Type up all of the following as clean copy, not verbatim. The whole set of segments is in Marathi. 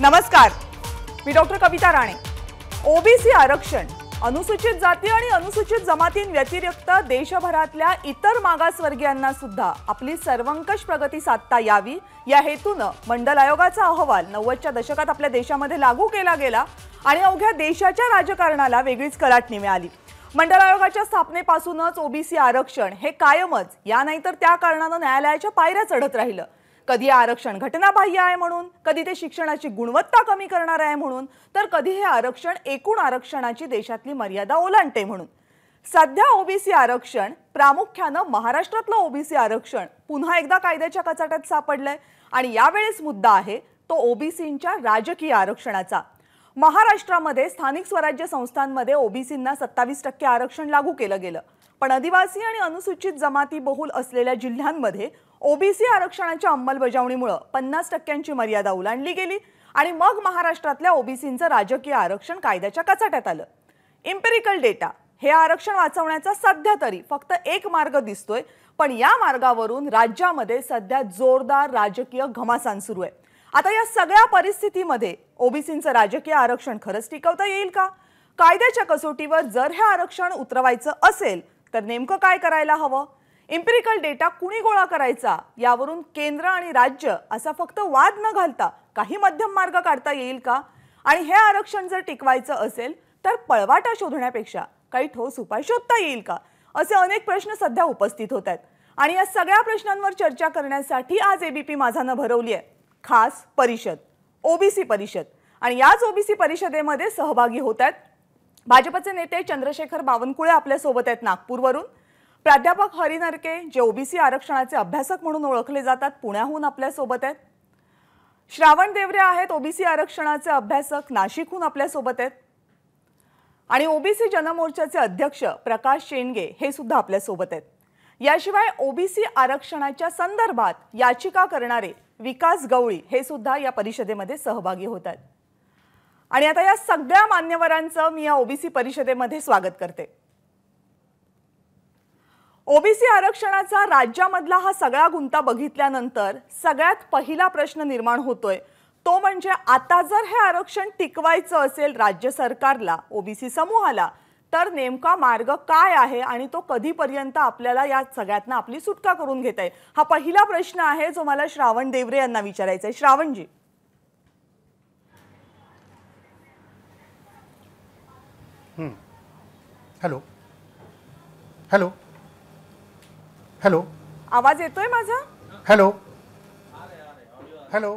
नमस्कार, मी डॉक्टर कविता राणे। ओबीसी आरक्षण अनुसूचित जाती आणि अनुसूचित जमातींव्यतिरिक्त देशभरातल्या इतर मागासवर्गीयांना सुद्धा आपली सर्वंकष प्रगती साधता यावी या हेतूने मंडल आयोगाचा अहवाल 90च्या दशकात आपल्या देशामध्ये लागू केला गेला आणि अवघ्या देशाच्या राजकारणाला वेगळीच कलाटणी मिळाली। मंडल आयोगाच्या स्थापनेपासूनच ओबीसी आरक्षण हे कायमच या नाहीतर त्या कारणाने न्यायालयाच्या पायऱ्या चढत राहिलं। कधी आरक्षण घटनाबाह्य आहे म्हणून, कधी ते शिक्षणाची गुणवत्ता कमी करणार आहे म्हणून, तर कधी हे आरक्षण एकूण आरक्षणाची देशातली मर्यादा ओलांडते म्हणून। सध्या ओबीसी आरक्षण प्रामुख्याने महाराष्ट्रातलं ओबीसी आरक्षण पुन्हा एकदा कायद्याच्या कचाट्यात सापडलंय आणि यावेळेस मुद्दा आहे तो ओबीसींच्या राजकीय आरक्षणाचा। महाराष्ट्रामध्ये स्थानिक स्वराज्य संस्थांमध्ये ओबीसींना 27% आरक्षण लागू केलं गेलं, पण आदिवासी आणि अनुसूचित जमाती बहुल असलेल्या जिल्ह्यांमध्ये ओबीसी आरक्षणाच्या अंमलबजावणीमुळे 50%ची मर्यादा ओलांडली गेली आणि मग महाराष्ट्रातल्या ओबीसींचं राजकीय आरक्षण कायद्याच्या कचाट्यात आलं। एम्पिरिकल डेटा हे आरक्षण वाचवण्याचा सध्या तरी फक्त एक मार्ग दिसतोय, पण या मार्गावरून राज्यामध्ये सध्या जोरदार राजकीय घमासान सुरू आहे। आता या सगळ्या परिस्थितीमध्ये ओबीसींचं राजकीय आरक्षण खरंच टिकवता येईल का? कायद्याच्या कसोटीवर जर हे आरक्षण उतरवायचं असेल तर नेमकं काय करायला हवं? एम्पिरिकल डेटा कुणी गोळा करायचा यावरून केंद्र आणि राज्य असा फक्त वाद न घालता काही मध्यम मार्ग काढता येईल का? आणि हे आरक्षण जर टिकवायचं असेल तर पळवाटा शोधण्यापेक्षा काही ठोस उपाय शोधता येईल का? असे अनेक प्रश्न सध्या उपस्थित होत आहेत आणि या सगळ्या प्रश्नांवर चर्चा करण्यासाठी आज एबीपी माझानं भरवली आहे खास परिषद, ओबीसी परिषद। आणि याच ओबीसी परिषदेमध्ये सहभागी होत आहेत भाजपचे नेते चंद्रशेखर बावनकुळे आपल्या सोबत आहेत नागपूरवरून, प्राध्यापक हरी नरके जे ओबीसी आरक्षणाचे अभ्यासक म्हणून ओळखले जातात पुण्याहून आपल्या सोबत आहेत, श्रावण देवरे आहेत ओबीसी आरक्षणाचे अभ्यासक नाशिकहून आपल्या सोबत आहेत, आणि ओबीसी जनमोर्चाचे अध्यक्ष प्रकाश शेंडगे हे सुद्धा आपल्या सोबत आहेत। याशिवाय ओबीसी आरक्षणाच्या संदर्भात याचिका करणारे विकास गवळी हे सुद्धा या परिषदेमध्ये सहभागी होत आहेत। आणि आता या सगळ्या मान्यवरांचं मी या ओबीसी परिषदेमध्ये स्वागत करते। ओबीसी आरक्षणाचा राज्यामधला हा सगळा गुंता बघितल्यानंतर सगळ्यात पहिला प्रश्न निर्माण होतोय तो म्हणजे आता जर हे आरक्षण टिकवायचं असेल राज्य सरकारला, ओबीसी समूहाला, तर नेमका मार्ग काय आहे आणि तो कधीपर्यंत आपल्याला या सगळ्यातनं आपली सुटका करून घेता येईल? हा पहिला प्रश्न आहे जो मला श्रावण देवरे यांना विचारायचा आहे। श्रावणजी, हॅलो हॅलो हॅलो, आवाज येतोय माझा? हॅलो हॅलो,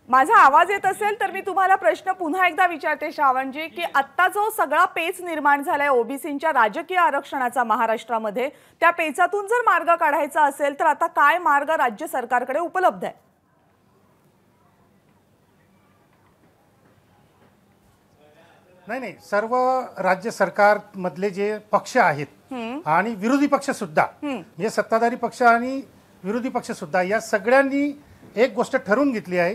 माझा आवाज येत असेल तर मी तुम्हाला प्रश्न पुन्हा एकदा विचारते श्रावणजी की आता जो सगळा पेच निर्माण झालाय ओबीसींच्या राजकीय आरक्षणाचा महाराष्ट्रामध्ये, त्या पेचातून जर मार्ग काढायचा असेल तर आता काय मार्ग राज्य सरकारकडे उपलब्ध आहे? नाही, सर्व राज्य सरकार मधले जे पक्ष आहेत आणि विरोधी पक्ष सुद्धा, म्हणजे सत्ताधारी पक्ष आणि विरोधी पक्ष सुद्धा, या सगळ्यांनी एक गोष्ट ठरवून घेतली आहे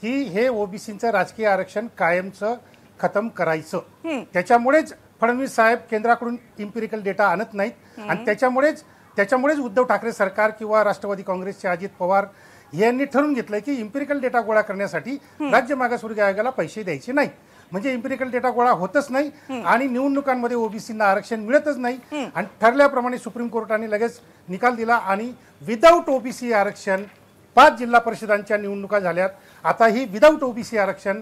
की हे ओबीसीचं राजकीय आरक्षण कायमचं खतम करायचं। त्याच्यामुळेच फडणवीस साहेब केंद्राकडून इम्पिरिकल डेटा आणत नाहीत आणि त्याच्यामुळेच उद्धव ठाकरे सरकार किंवा राष्ट्रवादी काँग्रेसचे अजित पवार यांनी ठरवून घेतलंय की इम्पिरिकल डेटा गोळा करण्यासाठी राज्य मागासवर्गीय आयोगाला पैसे द्यायचे नाही, म्हणजे इम्पिरिकल डेटा गोळा होतच नाही आणि निवडणुकांमध्ये ओबीसींना आरक्षण मिळतच नाही। आणि ठरल्याप्रमाणे सुप्रीम कोर्टाने लगेच निकाल दिला आणि विदाऊट ओबीसी आरक्षण 5 जिल्हा परिषदांच्या निवडणुका झाल्यात। आता ही विदाऊट ओबीसी आरक्षण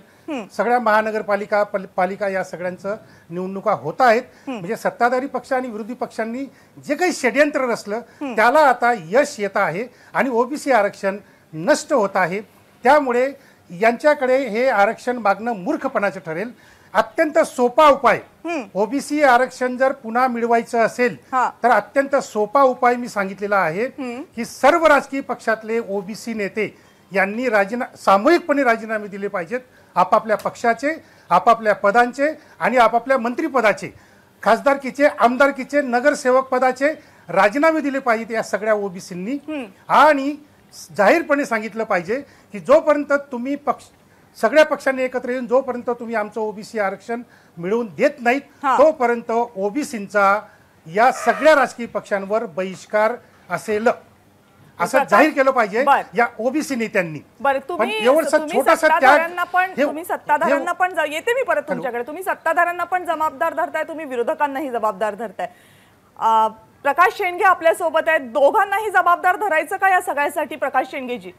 सगळ्या महानगरपालिका पालिका या सगळ्यांचं निवडणुका होत आहेत। म्हणजे सत्ताधारी पक्ष आणि विरोधी पक्षांनी जे काही षड्यंत्र रचलं त्याला आता यश येत आहे आणि ओबीसी आरक्षण नष्ट होत आहे। त्यामुळे यांच्याकडे हे आरक्षण मागणं मूर्खपणाचं ठरेल। अत्यंत सोपा उपाय, ओबीसी आरक्षण जर पुन्हा मिळवायचं असेल तर अत्यंत सोपा उपाय मी सांगितलेला आहे की सर्व राजकीय पक्षातले ओबीसी नेते यांनी सामूहिकपणे राजीनामे दिले पाहिजेत, आपापल्या पक्षाचे, आपापल्या पदांचे आणि आपापल्या मंत्रिपदाचे, खासदारकीचे, आमदारकीचे, नगरसेवक पदाचे राजीनामे दिले पाहिजेत या सगळ्या ओबीसींनी। आणि जाहीरपणे सांगितलं पाहिजे की जोपर्यंत तुम्ही सगळ्या पक्षांनी एकत्र येऊन जोपर्यंत तुम्ही आमचं ओबीसी आरक्षण मिळवून देत नाहीत तोपर्यंत ओबीसींचा या सगळ्या राजकीय पक्षांवर बहिष्कार असेल। असं जाहीर केलं पाहिजे बरं. या ओबीसी नेत्यांनी. बरं, पण तुम्ही एवढंसा छोटासा त्याग तुम्ही सत्ताधाऱ्यांना पण येते मी परत तुमच्याकडे, तुम्ही सत्ताधाऱ्यांना पण जबाबदार धरताय, तुम्ही विरोधकांनाही जबाबदार धरताय. प्रकाश शेंडगे आपल्या सोबत आहेत, दोघांनाही जबाबदार धरायचं का या सगळ्यासाठी? प्रकाश शेंडगेजी.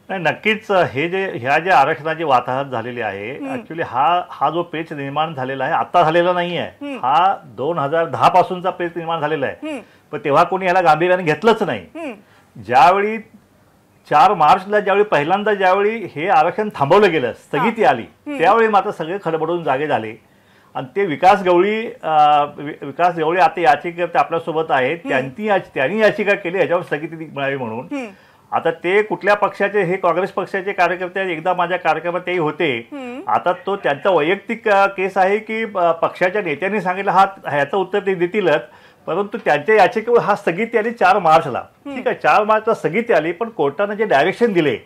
नाही, नक्कीच हे जे ह्या ज्या आरक्षणाची वाताहत झालेली आहे, ऍक्च्युली हा जो पेच निर्माण झालेला आहे आता झालेला नाही आहे, हा 2010 पासूनचा पेच निर्माण झालेला आहे. पण तेव्हा कोणी याला गांभीर्याने घेतलंच नाही. ज्यावेळी 4 मार्चला ज्यावेळी हे आरक्षण थांबवलं गेलं, स्थगिती आली, त्यावेळी मात्र सगळे खडबडून जागे झाले. आणि ते विकास गवळी आता याचिका आपल्यासोबत आहेत, त्यांनी याचिका केली याच्यावर स्थगिती मिळावी म्हणून. आता ते कुठल्या पक्षाचे, हे काँग्रेस पक्षाचे कार्यकर्ते एकदा माझ्या कार्यक्रमात तेही होते. आता तो त्यांचा वैयक्तिक केस आहे की पक्षाच्या नेत्यांनी सांगितलं ह्याचं उत्तर ते देतीलच, परंतु त्यांच्या याचिकेवर हा स्थगिती आली 4 मार्चला. ठीक आहे, 4 मार्चला स्थगिती आली, पण कोर्टाने जे डायरेक्शन दिले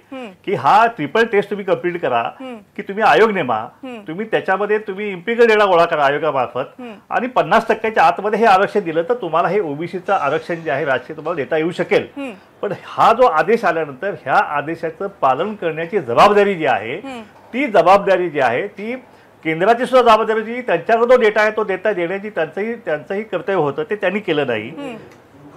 की हा ट्रिपल टेस्ट तुम्ही कंप्लीट करा, की तुम्ही आयोग नेमा, तुम्ही त्याच्यामध्ये तुम्ही इम्पिरिकल डेटा गोळा करा आयोगामार्फत, आणि 50% आतमध्ये हे आरक्षण दिलं तर तुम्हाला हे ओबीसीचं आरक्षण जे आहे राजकीय तुम्हाला देता येऊ शकेल. पण हा जो आदेश आल्यानंतर ह्या आदेशाचं पालन करण्याची जबाबदारी जी आहे ती केंद्राची सुद्धा जबाबदारी होती. त्यांच्याकडे जो डेटा आहे तो डेटा देण्याची त्यांचंही कर्तव्य होतं, ते त्यांनी केलं नाही.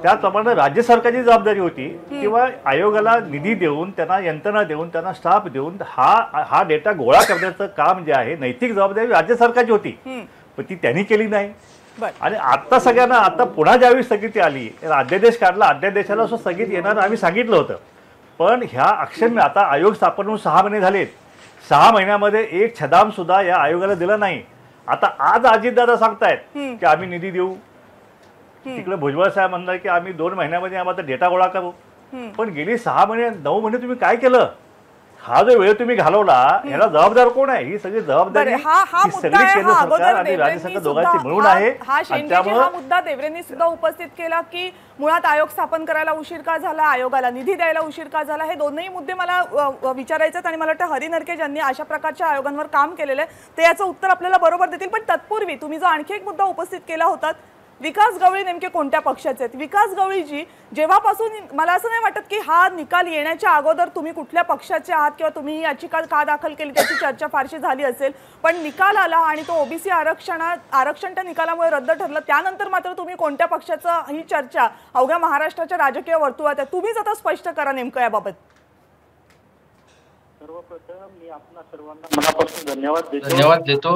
त्याचप्रमाणे राज्य सरकारची जबाबदारी होती किंवा आयोगाला निधी देऊन, त्यांना यंत्रणा देऊन, त्यांना स्टाफ देऊन हा डेटा गोळा करण्याचं काम जे आहे, नैतिक जबाबदारी राज्य सरकारची होती, पण ती त्यांनी केली नाही. आणि आता सगळ्यांना आता पुन्हा ज्यावेळी स्थगिती आली, अध्यादेश काढला, अध्यादेशाला स्थगिती येणार आम्ही सांगितलं होतं. पण ह्या अक्षम्य आता आयोग स्थापन होऊन 6 महिने झालेत, 6 महिन्यामध्ये एक छदाम सुद्धा या आयोगाला दिला नाही. आता आज अजितदादा सांगतायत की आम्ही निधी देऊ, तिकडे भुजबळ साहेब म्हणतात की आम्ही 2 महिन्यामध्ये आम्हाला डेटा गोळा करू. पण गेली 6 महिने 9 महिने तुम्ही काय केलं? हा जो वेळ तुम्ही घालवला ह्याला जबाबदार कोण आहे? ही सगळी जबाबदारी सगळी केंद्र सरकार आणि राज्य सरकार दोघांची मिळून आहे. हा मुद्दा देवेंद्रनी सुद्धा उपस्थित केला की मुळात आयोग स्थापन करायला उशीर का झाला, आयोगाला निधी द्यायला उशीर का झाला. हे दोन्ही मुद्दे मला विचारायचे आहेत आणि मला वाटतं हरी नरके ज्यांनी अशा प्रकारच्या आयोगांवर काम केलेलं आहे ते याचं उत्तर आपल्याला बरोबर देतील. पण तत्पूर्वी तुम्ही जो आणखी एक मुद्दा उपस्थित केला होता, विकास गवळी नेमके कोणत्या पक्षाचे आहेत? विकास गवळीजी, जेव्हापासून मला असं नाही वाटत की हा निकाल येण्याच्या अगोदर तुम्ही कुठल्या पक्षाचे आहात किंवा तुम्ही ही याचिका का दाखल केली त्याची चर्चा फारशी झाली असेल, पण निकाल आला आणि तो ओबीसी आरक्षण त्या निकालामुळे रद्द ठरलं, त्यानंतर मात्र तुम्ही कोणत्या पक्षाचं ही चर्चा अवघ्या महाराष्ट्राच्या राजकीय वर्तुळात आहे. तुम्हीच आता स्पष्ट करा नेमकं याबाबत. सर्वप्रथम मी आपल्या सर्वांना मनापासून धन्यवाद देतो.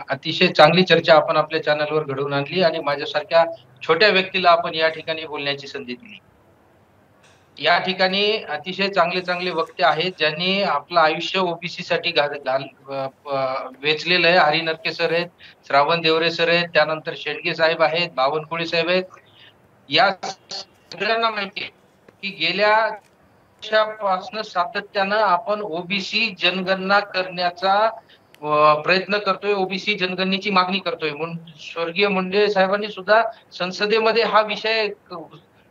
अतिशय चांगली चर्चा आपण आपल्या चॅनलवर घडवून आणली आणि माझ्यासारख्या छोट्या व्यक्तीला आपण या ठिकाणी बोलण्याची संधी दिली. या ठिकाणी अतिशय चांगले वक्ते आहेत ज्यांनी आपलं आयुष्य ओबीसी साठी वेचलेलं आहे. हरी नरके सर आहेत, श्रावण देवरे सर आहेत, त्यानंतर शेडगे साहेब आहेत, बावनकुळे साहेब आहेत. या सगळ्यांना माहिती आहे की गेल्या पासून सातत्यानं आपण ओबीसी जनगणना करण्याचा प्रयत्न करतोय, ओबीसी जनगणनेची मागणी करतोय. म्हणून स्वर्गीय मुंडे साहेबांनी सुद्धा संसदेमध्ये हा विषय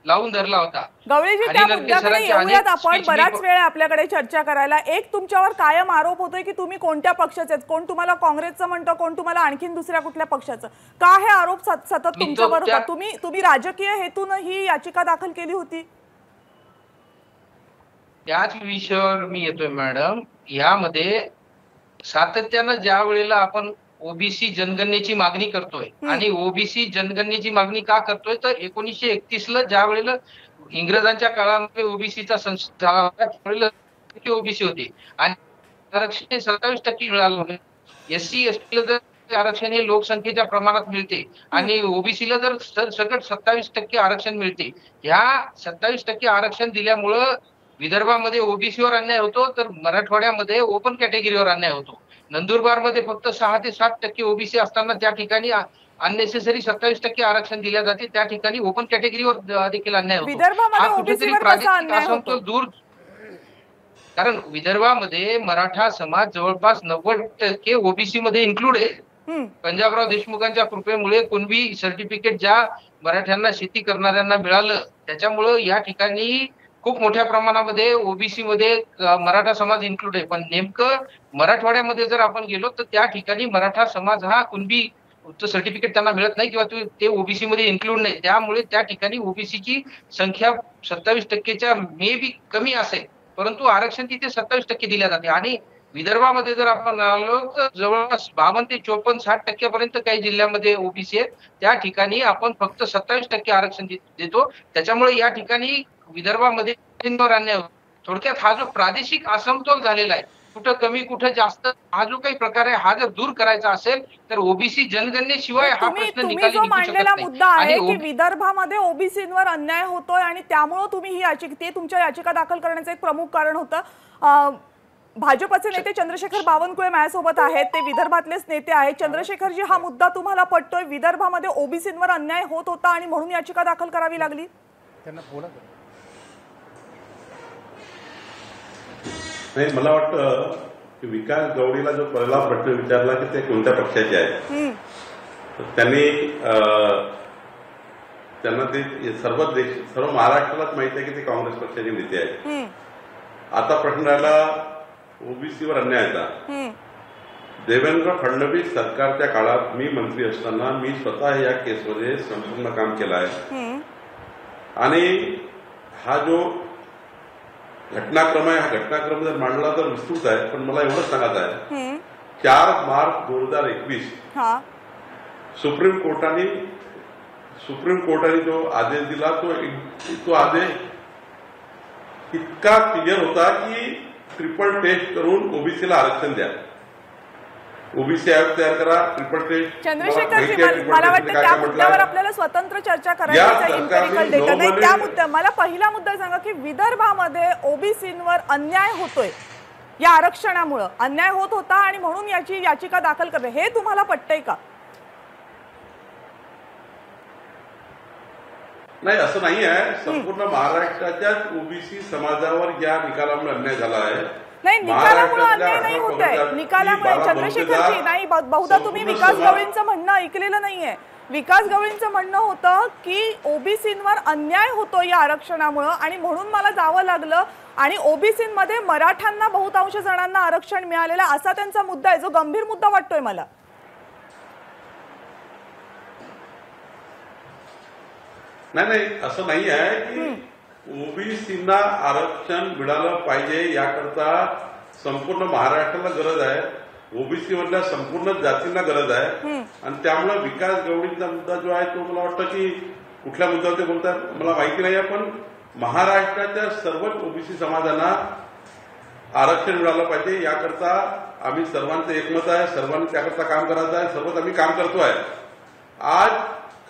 लावून धरला होता. गवळीजी, त्या मुद्द्याकडे येऊयात आपण. बराच वेळ आपल्याकडे चर्चा करायला. एक तुमच्यावर कायम आरोप होतोय की तुम्ही कोणत्या पक्षाचे आहेत, कोण तुम्हाला काँग्रेसचं म्हणतं, कोण तुम्हाला आणखीन दुसऱ्या कुठल्या पक्षाचं. का हे आरोप सतत तुमच्यावर होतात? तुम्ही राजकीय हेतून ही याचिका दाखल केली होती? त्याच विषयावर मी येतोय मॅडम. यामध्ये सातत्यानं ज्या वेळेला आपण ओबीसी जनगणनेची मागणी करतोय आणि ओबीसी जनगणनेची मागणी का करतोय तर 1931 ला ज्या वेळेला इंग्रजांच्या काळामध्ये ओबीसीचा ओबीसी होती आणि आरक्षण 27% मिळालं होतं. एससी एसटीला जर आरक्षण हे लोकसंख्येच्या प्रमाणात मिळते आणि ओबीसीला जर सरसकट 27% आरक्षण मिळते. ह्या 27% आरक्षण दिल्यामुळं विदर्भामध्ये ओबीसीवर अन्याय होतो तर मराठवाड्यामध्ये ओपन कॅटेगरीवर अन्याय होतो. नंदुरबारमध्ये फक्त 6 ते 7% ओबीसी असताना त्या ठिकाणी अननेसेसरी 27% आरक्षण दिल्या जाते, त्या ठिकाणी ओपन कॅटेगरीवर देखील अन्याय होतो. हा कुठेतरी प्रादेशिक असमतोल दूर, कारण विदर्भामध्ये मराठा समाज जवळपास 90% ओबीसी मध्ये इन्क्लूड आहे. पंजाबराव देशमुखांच्या कृपेमुळे कुणबी सर्टिफिकेट ज्या मराठ्यांना शेती करणाऱ्यांना मिळालं त्याच्यामुळं या ठिकाणी खूप मोठ्या प्रमाणामध्ये ओबीसी मध्ये मराठा समाज इन्क्लूड आहे. पण नेमकं मराठवाड्यामध्ये जर आपण गेलो तर त्या ठिकाणी मराठा समाज हा कुणबी सर्टिफिकेट त्यांना मिळत नाही किंवा ते ओबीसी मध्ये इन्क्लूड नाही, त्यामुळे त्या ठिकाणी ओबीसीची संख्या 27%च्या मे बी कमी असेल, परंतु आरक्षण तिथे 27% दिल्या जाते. आणि विदर्भामध्ये जर आपण आलो तर जवळपास 52 ते 54, 60% काही जिल्ह्यामध्ये ओबीसी आहे, त्या ठिकाणी आपण फक्त 27% आरक्षण देतो. त्याच्यामुळे या ठिकाणी विदर्भामध्ये अन्याय होतो. थोडक्यात हा जो प्रादेशिक असमतोल झालेला आहे, कुठं कमी कुठं जास्त, हा जो काही प्रकार आहे हा जर दूर करायचा असेल तर ओबीसी जनगणनेशिवाय हा प्रश्न तुम्ही निकाली जो निघू शकत मांडलेला नाही. मुद्दा आहे आणि की विदर्भामध्ये ओबीसींवर अन्याय होतोय आणि त्यामुळे तुम्ही ही ते तुमच्या याचिका दाखल करण्याचं एक प्रमुख कारण होतं. भाजपचे नेते चंद्रशेखर बावनकुळे माझ्यासोबत आहेत, ते विदर्भातलेच नेते आहेत. चंद्रशेखरजी, हा मुद्दा तुम्हाला पटतोय? विदर्भामध्ये ओबीसींवर अन्याय होत होता आणि म्हणून याचिका दाखल करावी लागली? त्यांना बोला. नाही, मला वाटतं की विकास गवळीला जो पहिला प्रश्न विचारला की ते कोणत्या पक्षाचे आहेत, त्यांना ते सर्व महाराष्ट्रालाच माहिती आहे की ते काँग्रेस पक्षाचे नेते आहेत. आता प्रश्न राहिला ओबीसीवर अन्यायाचा. देवेंद्र फडणवीस सरकारच्या काळात मी मंत्री असताना मी स्वतः या केसमध्ये संपूर्ण काम केलं आहे. आणि हा जो घटनाक्रम आहे, हा घटनाक्रम जर मांडला तर विस्तृत आहे, पण मला एवढंच सांगायचं आहे 4 मार्च 2021 सुप्रीम कोर्टाने जो आदेश दिला तो आदेश इतका क्लिअर होता की ट्रिपल टेस्ट करून ओबीसीला आरक्षण द्या, ओबीसी आयोग तयार करा, ट्रिपल टेस्ट. चंद्रशेखरजी, मला वाटतं त्या मुद्द्यावर आपल्याला स्वतंत्र चर्चा करायची, इम्पेरिकल डेटा नाही. त्या मुद्दा, मला पहिला मुद्दा सांगा की विदर्भामध्ये ओबीसींवर अन्याय होतोय, या आरक्षणामुळे अन्याय होत होता आणि म्हणून याची याचिका दाखल करते, हे तुम्हाला पटतंय का? नाही, असं नाही आहे. संपूर्ण महाराष्ट्राच्याच ओबीसी समाजावर या निकालामुळे अन्याय झाला आहे. नाही, निकालामुळे अन्याय नाही होत आहे. निकालामुळे चंद्रशेखरजी, नाही, बहुधा तुम्ही विकास गवळींचं म्हणणं ऐकलेलं नाहीये. विकास गवळींचं म्हणणं होतं की ओबीसींवर अन्याय होतो या आरक्षणामुळे आणि म्हणून मला जावं लागलं, आणि ओबीसींमध्ये मराठ्यांना बहुतांश जणांना आरक्षण मिळालेलं, असा त्यांचा मुद्दा आहे, जो गंभीर मुद्दा वाटतोय मला. नाही, असं नाही आहे की ओबीसींना आरक्षण मिळालं पाहिजे याकरता संपूर्ण महाराष्ट्राला गरज आहे, ओबीसी मधल्या संपूर्ण जातींना गरज आहे. आणि त्यामुळे विकास गवळींचा मुद्दा जो आहे तो मला वाटतं की कुठल्या मुद्द्यावर ते बोलतात मला माहिती नाही आहे, पण महाराष्ट्राच्या सर्वच ओबीसी समाजांना आरक्षण मिळालं पाहिजे याकरता आम्ही सर्वांचं एकमत आहे, सर्वांनी त्याकरता काम करायचं आहे, सर्वच आम्ही काम करतो आहे. आज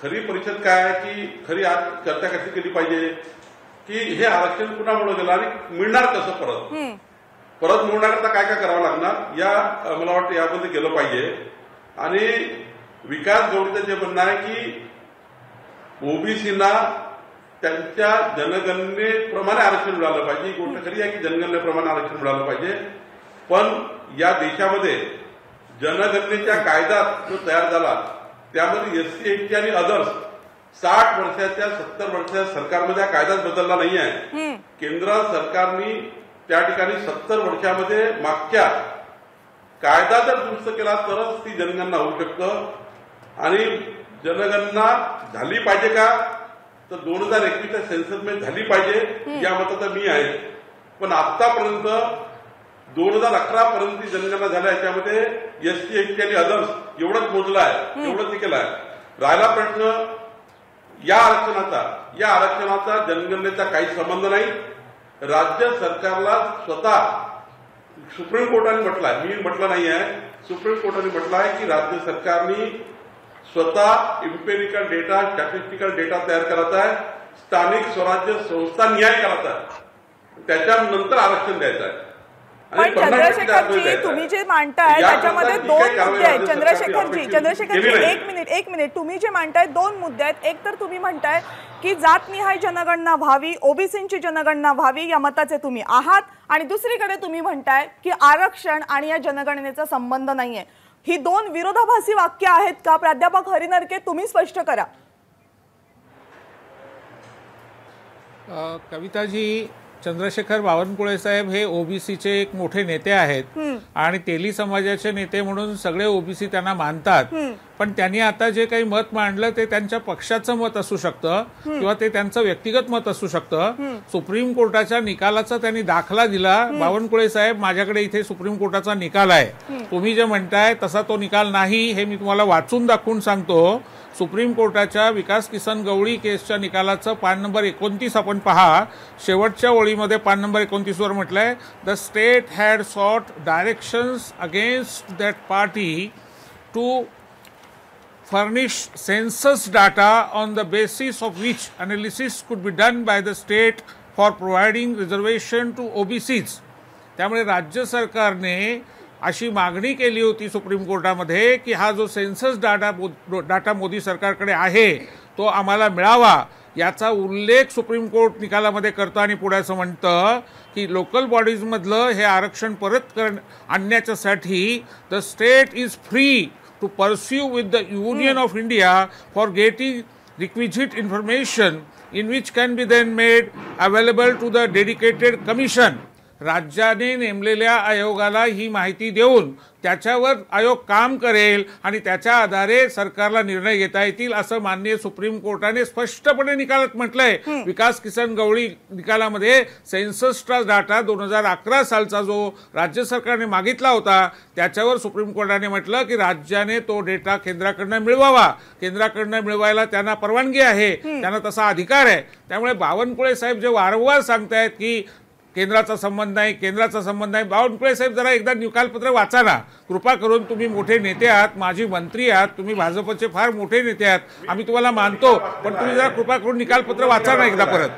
खरी परिषद काय आहे की खरी आज चर्चा कशी केली पाहिजे की हे आरक्षण कुणामुळे गेलं आणि मिळणार कसं परत मिळवण्याकरता काय काय करावं लागणार, या मला वाटतं यामध्ये गेलं पाहिजे. आणि विकास गवळीचं जे म्हणणं आहे की ओबीसींना त्यांच्या जनगणनेप्रमाणे आरक्षण मिळालं पाहिजे, ही गोष्ट खरी आहे की जनगणनेप्रमाणे आरक्षण मिळालं पाहिजे. पण या देशामध्ये जनगणनेच्या कायद्यात जो तयार झाला त्यामध्ये एससी एसटी आणि अदर्स 60 वर्षाच्या 70 वर्षाच्या सरकारमध्ये हा कायदाच बदलला नाही आहे. केंद्र सरकारने त्या ठिकाणी 70 वर्षामध्ये मागच्या कायदा जर दुरुस्त केला तरच ती जनगणना होऊ शकतं. आणि जनगणना झाली पाहिजे का तर 2021च्या सेन्ससमध्ये झाली पाहिजे या मताचा मी आहे. पण आतापर्यंत 2011 पर्यंत जनगणना झाल्या, याच्यामध्ये एसटी एसटी आणि अदर्स एवढंच मोजलं आहे, एवढंच केलं आहे. राहिला प्रश्न या आरक्षणाचा जनगणनेचा काही संबंध नाही. राज्य सरकारला स्वतः सुप्रीम कोर्टाने म्हटलं आहे, मी म्हटलं नाही आहे, सुप्रीम कोर्टाने म्हटलं आहे की राज्य सरकारने स्वतः इम्पेरिकल डेटा, स्टॅटिस्टिकल डेटा तयार करायचा आहे, स्थानिक स्वराज्य संस्था न्याय करायचा आहे, त्याच्यानंतर आरक्षण द्यायचं आहे. पण चंद्रशेखरजी, तुम्ही जे मांडताय त्याच्यामध्ये 2 मुद्दे आहेत. चंद्रशेखरजी, एक मिनिट, तुम्ही जे मांडताय 2 मुद्दे आहेत. एक तर तुम्ही म्हणताय की जातनिहाय जनगणना व्हावी, ओबीसींची जनगणना व्हावी, या मताचे तुम्ही आहात, आणि दुसरीकडे तुम्ही म्हणताय की आरक्षण आणि या जनगणनेचा संबंध नाहीये. ही 2 विरोधाभासी वाक्य आहेत का? प्राध्यापक हरिनरके, तुम्ही स्पष्ट करा. कविताजी, चंद्रशेखर बावनकुळे साहेब हे ओबीसीचे एक मोठे नेते आहेत आणि तेली समाजाचे नेते म्हणून सगळे ओबीसी त्यांना मानतात. पण त्यांनी आता जे काही मत मांडलं ते त्यांच्या पक्षाचं मत असू शकतं किंवा ते त्यांचं व्यक्तिगत मत असू शकतं. सुप्रीम कोर्टाच्या निकालाचा त्यांनी दाखला दिला. बावनकुळे साहेब, माझ्याकडे इथे सुप्रीम कोर्टाचा निकाल आहे, तुम्ही जे म्हणताय तसा तो निकाल नाही, हे मी तुम्हाला वाचून दाखवून सांगतो. सुप्रीम कोर्टाच्या विकास किसन गवळी केसच्या निकालाचं पान नंबर 29 आपण पहा. शेवटच्या ओळीमध्ये पान नंबर 29 वर म्हटलंय, the state had sought directions against that party to furnish census data on the basis of which analysis could be done by the state for providing reservation to OBCs. त्यामुळे राज्य सरकारने अशी मागणी केली होती सुप्रीम कोर्टामध्ये की हा जो सेन्सस डाटा मोदी सरकारकडे आहे तो आम्हाला मिळावा. याचा उल्लेख सुप्रीम कोर्ट निकालामध्ये करतं आणि पुढे असं म्हणतं की लोकल बॉडीजमधलं हे आरक्षण परत आणण्याच्यासाठी the state is free to pursue with the Union of India for getting requisite information in which can be then made available to the dedicated commission. राज्याने नेमलेल्या आयोगाला ही माहिती देऊन त्याच्यावर आयोग काम करेल आणि त्याच्या आधारे सरकारला निर्णय घेता येतील असं माननीय सुप्रीम कोर्टाने स्पष्टपणे निकालात म्हटलंय. विकास किसन गवळी निकालामध्ये सेन्ससचा डाटा 2011 सालचा जो राज्य सरकारने मागितला होता त्याच्यावर सुप्रीम कोर्टाने म्हटलं की राज्याने तो डेटा केंद्राकडनं मिळवावा. केंद्राकडनं मिळवायला त्यांना परवानगी आहे, त्यांना तसा अधिकार आहे. त्यामुळे बावनकुळे साहेब जे वारंवार सांगतायत की केंद्राचा संबंध नाही, केंद्राचा संबंध नाही, बावनकुळे साहेब जरा एकदा निकालपत्र वाचा ना कृपा करून. तुम्ही मोठे नेते आहात, माजी मंत्री आहात, तुम्ही भाजपचे फार मोठे नेते आहात, आम्ही तुम्हाला मानतो, पण तुम्ही जरा कृपा करून निकालपत्र वाचा ना एकदा परत.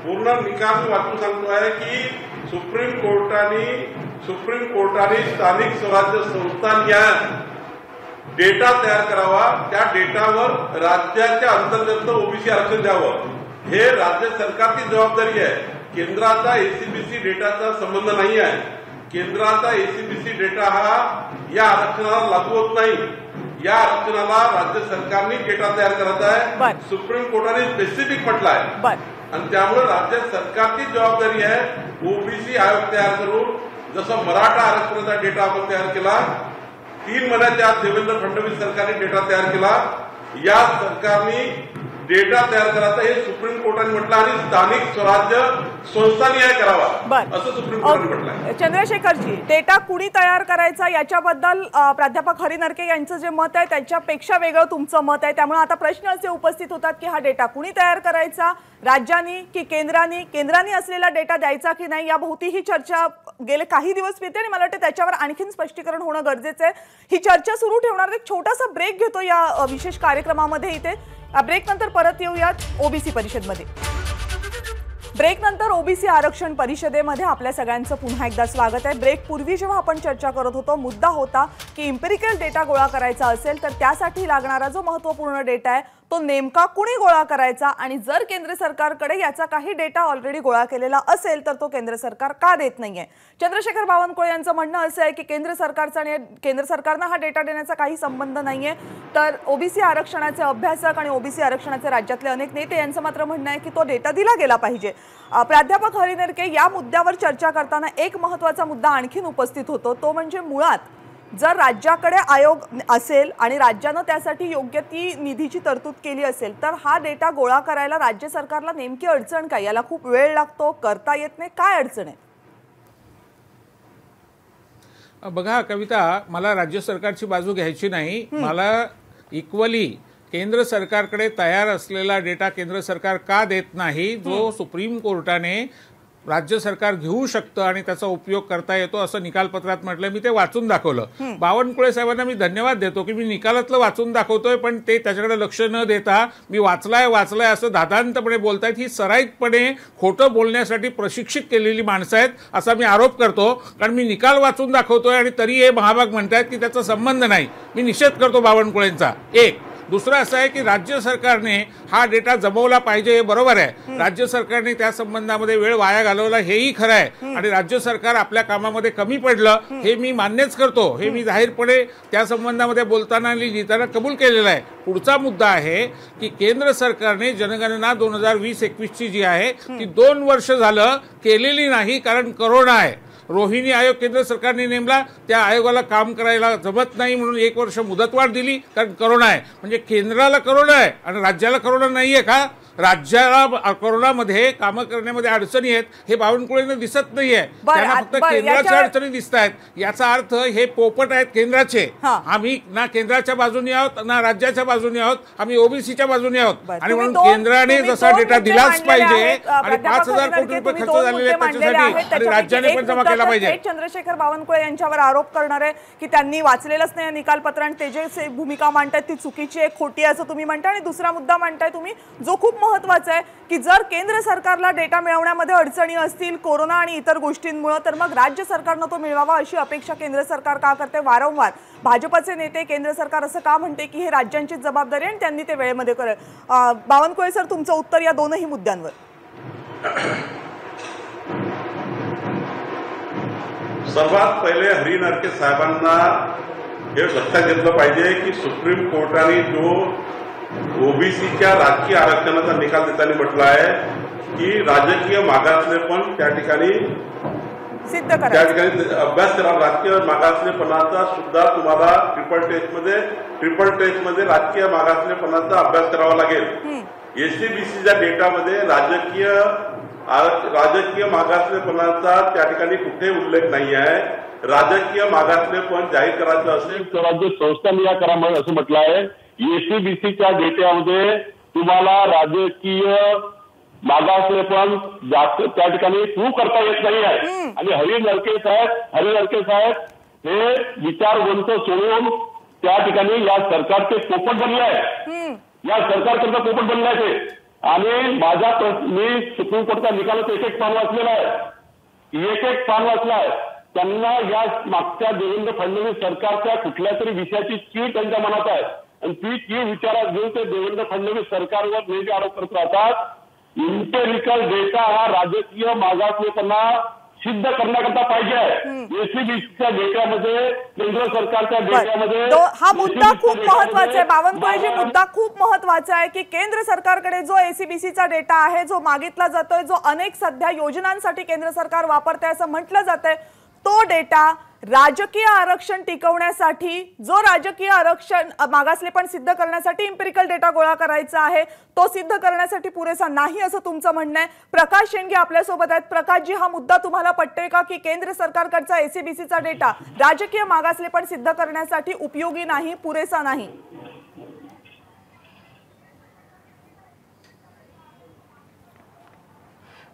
पूर्ण निकाल वाचून सांगतो आहे की सुप्रीम कोर्टाने स्थानिक स्वराज्य संस्थांना डेटा तयार करावा, त्या डेटावर राज्याच्या अंतर्गत ओबीसी आरक्षण द्यावं. हे राज्य सरकारची जबाबदारी आहे. केंद्राचा एसीबीसी डेटाचा संबंध नाही आहे. केंद्राचा एसीबीसी डेटा हा या आरक्षणाला लागू होत नाही. या आरक्षणाला राज्य सरकारने डेटा तयार करायचा आहे, सुप्रीम कोर्टाने स्पेसिफिक म्हटलं आहे. आणि त्यामुळे राज्य सरकारची जबाबदारी आहे ओबीसी आयोग तयार करून, जसं मराठा आरक्षणाचा डेटा आपण तयार केला 3 महिन्याच्या आत देवेंद्र फडणवीस सरकारने डेटा तयार केला. या सरकारने डेटा तयार करायचा हे सुप्रीम कोर्टाने म्हटलं आणि स्थानिक स्वराज्य संस्थांनी हे करावा असं सुप्रीम कोर्टाने म्हटलं. चंद्रशेखरजी, डेटा कुणी तयार करायचा याच्याबद्दल प्राध्यापक हरी नरके यांचं जे मत आहे त्याच्यापेक्षा वेगळं तुमचं मत आहे. त्यामुळे आता प्रश्न असे उपस्थित होतात की हा डेटा कुणी तयार करायचा, राज्यांनी की केंद्राने असलेला डेटा द्यायचा की नाही, याभोवती ही चर्चा गेले काही दिवस फिरते आणि मला वाटतं त्याच्यावर आणखीन स्पष्टीकरण होणं गरजेचं आहे. ही चर्चा सुरू ठेवणार. एक छोटासा ब्रेक घेतो या विशेष कार्यक्रमामध्ये. इथे ब्रेक नंतर परत येऊयात ओबीसी परिषदेमध्ये. ब्रेक नंतर ओबीसी आरक्षण परिषदेमध्ये आपल्या सगळ्यांचं पुन्हा एकदा स्वागत आहे. ब्रेक पूर्वी जेव्हा आपण चर्चा करत होतो मुद्दा होता की इम्पेरिकल डेटा गोळा करायचा असेल तर त्यासाठी लागणारा जो महत्त्वपूर्ण डेटा आहे तो नेमका कुणी गोळा करायचा, आणि जर केंद्र सरकारकडे याचा काही डेटा ऑलरेडी गोळा केलेला असेल तर तो केंद्र सरकार का देत नाहीये. चंद्रशेखर बावनकुळे यांचं म्हणणं असं आहे की केंद्र सरकारनं हा डेटा देण्याचा काही संबंध नाहीये. तर ओबीसी आरक्षणाचे अभ्यासक आणि ओबीसी आरक्षणाचे राज्यातले अनेक नेते यांचं मात्र म्हणणं आहे की तो डेटा दिला गेला पाहिजे. प्राध्यापक हरी नरके, या मुद्द्यावर चर्चा करताना एक महत्त्वाचा मुद्दा आणखीन उपस्थित होतो, तो म्हणजे मुळात जर राज्याकडे आयोग असेल आणि राज्यानं त्यासाठी योग्य ती निधीची तरतूद केली असेल तर हा डेटा गोळा करायला राज्य सरकारला नेमकी अडचण काय? याला खूप वेळ लागतो, करता येत नाही, काय अडचण आहे? बघा कविता, मला राज्य सरकारची बाजू घ्यायची नाही. मला इक्वली केंद्र सरकारकडे तयार असलेला डेटा केंद्र सरकार का देत नाही, जो सुप्रीम कोर्टाने राज्य सरकार घेऊ शकतं आणि त्याचा उपयोग करता येतो असं निकालपत्रात म्हटलं. मी ते वाचून दाखवलं. बावनकुळे साहेबांना मी धन्यवाद देतो की मी निकालातलं वाचून दाखवतोय पण ते त्याच्याकडे लक्ष न देता मी वाचलाय असं धादांतपणे बोलतायत. ही सराईतपणे खोटं बोलण्यासाठी प्रशिक्षित केलेली माणसं आहेत असा मी आरोप करतो. कारण मी निकाल वाचून दाखवतोय आणि तरी हे महाभाग म्हणतायत की त्याचा संबंध नाही. मी निषेध करतो बावनकुळेंचा. एक दुसरं असं आहे की राज्य सरकारने हा डेटा जमवला पाहिजे, हे बरोबर आहे. राज्य सरकारने त्या संबंधामध्ये वेळ वाया घालवला हेही खरं आहे, आणि राज्य सरकार आपल्या कामामध्ये कमी पडलं हे मी मान्यच करतो. हे मी जाहीरपणे त्या संबंधामध्ये बोलताना आणि लिहिताना कबूल केलेलं आहे. पुढचा मुद्दा आहे की केंद्र सरकारने जनगणना 2020-21ची जी आहे ती 2 वर्ष झालं केलेली नाही, कारण करोना आहे. रोहिणी आयोग केंद्र सरकारने नेमला, त्या आयोगाला काम करायला जमत नाही म्हणून 1 वर्ष मुदतवाढ दिली, कारण करोना आहे. म्हणजे केंद्राला करोना आहे आणि राज्याला करोना नाहीये का? राज्याला कोरोनामध्ये कामं करण्यामध्ये अडचणी आहेत हे बावनकुळेंना दिसत नाहीये, त्यांना फक्त केंद्राच्या अडचणी दिसत आहेत. याचा अर्थ हे पोपट आहेत केंद्राचे. आम्ही ना केंद्राच्या बाजूने आहोत ना राज्याच्या बाजूने आहोत, आम्ही ओबीसीच्या बाजूने आहोत. आणि म्हणून केंद्राने जसा डेटा दिलाच पाहिजे आणि 5,000 कोटी रुपये खर्च झालेले आहेत त्याच्यासाठी, आणि राज्याने पण जमा केला पाहिजे. चंद्रशेखर बावनकुळे यांच्यावर आरोप करणार आहे की त्यांनी वाचलेलंच नाही निकालपत्र आणि ते जे भूमिका मांडतात ती चुकीची आहे, खोटी आहे असं तुम्ही म्हणता. आणि दुसरा मुद्दा म्हणताय तुम्ही जो खूप महत्त्वाचं आहे की जर केंद्र सरकारला डेटा मिळवण्यामध्ये अडचणी असतील कोरोना आणि इतर गोष्टींमुळे, तर मग राज्य सरकारनं तो मिळवावा अशी अपेक्षा केंद्र सरकार का करते? वारंवार भाजपचे नेते केंद्र सरकार असं का म्हणते की हे राज्यांचीच जबाबदारी आणि त्यांनी ते वेळेमध्ये करेल? बावनकुळे सर, तुमचं उत्तर या दोनही मुद्द्यांवर. सर्वात पहिले हरी नरके साहेबांना हे लक्षात घेतलं पाहिजे की सुप्रीम कोर्टाने जो ओबीसीच्या राजकीय आरक्षणाचा निकाल देताना म्हटलं आहे की राजकीय मागासलेपण त्या ठिकाणी सिद्ध करा, त्या ठिकाणी अभ्यास करा. राजकीय मागासलेपणाचा सुद्धा तुम्हाला ट्रिपल टेस्टमध्ये राजकीय मागासलेपणाचा अभ्यास करावा लागेल. एससीबीसीच्या डेटामध्ये राजकीय मागासलेपणाचा त्या ठिकाणी कुठे उल्लेख नाही आहे. राजकीय मागासलेपण जाहीर करायचं असेल तर राज्य संस्था निराकरामध्ये असं म्हटलं आहे. एससीबीसीच्या डेटामध्ये तुम्हाला राजकीय मागासलेपण जास्त त्या ठिकाणी प्रूव्ह करता येत नाही आहे. आणि हरी नरके साहेब हे विचारवंत सोडून त्या ठिकाणी या सरकारचे पोपट बनले आहे. या सरकारकरता पोपट बनले आहे. आणि मी सुप्रीम कोर्टचा निकालाचं एक पान वाचलेला आहे, एक पान वाचला आहे. त्यांना या मागच्या देवेंद्र फडणवीस सरकारच्या कुठल्या तरी विषयाची चीड त्यांच्या मनात आहे आणि ती चीड विचारात घेऊन ते देवेंद्र फडणवीस सरकारवर नेहमी आरोप करत राहतात. इम्पेरिकल डेटा हा राजकीय मागासलेपणा सिद्ध करण्याकरता पाहिजे. एससीबीसीच्या डेटामध्ये केंद्र सरकारच्या डेटामध्ये हा मुद्दा खूप महत्वाचा आहे. बावनकुळेजी, मुद्दा खूप महत्वाचा आहे की केंद्र सरकारकडे जो एससीबीसीचा डेटा आहे, जो मागितला जातोय, जो अनेक सध्या योजनांसाठी केंद्र सरकार वापरते असं म्हटलं जातंय, तो डेटा राजकीय आरक्षण टिकवण्यासाठी, जो राजकीय आरक्षण मागासलेपण सिद्ध करण्यासाठी इम्पेरिकल डेटा गोळा करायचा आहे, तो सिद्ध करण्यासाठी पुरेसा नाही असं तुमचं म्हणणं आहे. प्रकाश शेंडगे आपल्यासोबत आहेत. प्रकाशजी, हा मुद्दा तुम्हाला पटतोय का की केंद्र सरकारकडचा एससीबीसीचा डेटा राजकीय मागासलेपण सिद्ध करण्यासाठी उपयोगी नाही, पुरेसा नाही?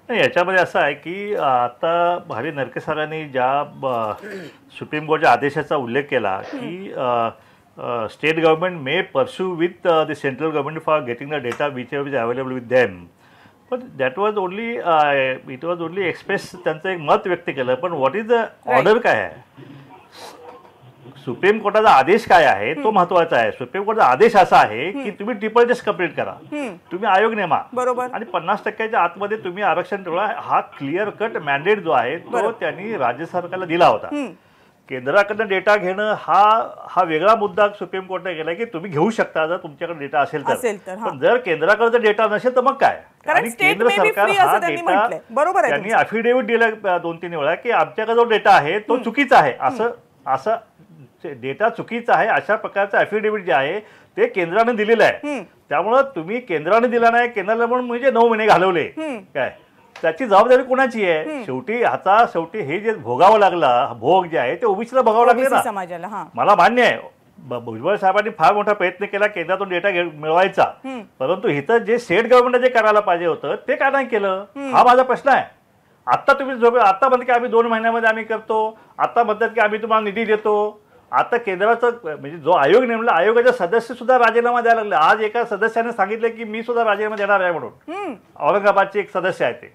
याच्यामध्ये असं आहे की आता हरी नरके सरांनी ज्या सुप्रीम कोर्टच्या आदेशाचा उल्लेख केला की state government may pursue with the central government for getting the data which is available with them, पण that was only it was only express, त्यांचं एक मत व्यक्त केलं. पण व्हॉट इज द ऑर्डर काय आहे, सुप्रीम कोर्टाचा आदेश काय आहे तो महत्वाचा आहे. सुप्रीम कोर्टाचा आदेश असा आहे की तुम्ही ट्रिपल टेस्ट कंप्लीट करा, तुम्ही आयोग नेमा, बरोबर, आणि 50% आतमध्ये तुम्ही आरक्षण ठेवा. हा क्लिअर कट मॅन्डेट जो आहे तो त्यांनी राज्य सरकारला दिला होता. केंद्राकडनं डेटा घेणं हा वेगळा मुद्दा सुप्रीम कोर्टाने केला की तुम्ही घेऊ शकता जर तुमच्याकडे डेटा असेल तर. पण जर केंद्राकडे डेटा नसेल तर मग काय? आणि केंद्र सरकार हा डेटा त्यांनी अफिडेव्हिट दिला 2-3 वेळा की आमच्याकडे जो डेटा आहे तो चुकीचा आहे, असं डेटा चुकीचा आहे अशा प्रकारचं अफिडेव्हिट जे आहे ते केंद्राने दिलेलं आहे. त्यामुळं तुम्ही केंद्राने दिला नाही, केंद्राला म्हणून म्हणजे 9 महिने घालवले काय, त्याची जबाबदारी कोणाची आहे? शेवटी हे जे भोगावं लागलं, भोग जे आहे ते ओबीसीला भोगावं लागले ना समाजाला. मला मान्य आहे भुजबळ साहेबांनी फार मोठा प्रयत्न केला केंद्रातून डेटा मिळवायचा, परंतु इथं जे स्टेट गव्हर्नमेंट जे करायला पाहिजे होतं ते का नाही केलं हा माझा प्रश्न आहे. आता तुम्ही आता म्हणता की आम्ही 2 महिन्यामध्ये आम्ही करतो, आता म्हणतात की आम्ही तुम्हाला निधी देतो. आता केंद्राचं म्हणजे जो आयोग नेमला, आयोगाचे सदस्य सुद्धा राजीनामा द्यायला लागले. आज एका सदस्याने सांगितलं की मी सुद्धा राजीनामा देणार आहे म्हणून. औरंगाबादचे एक सदस्य आहे ते,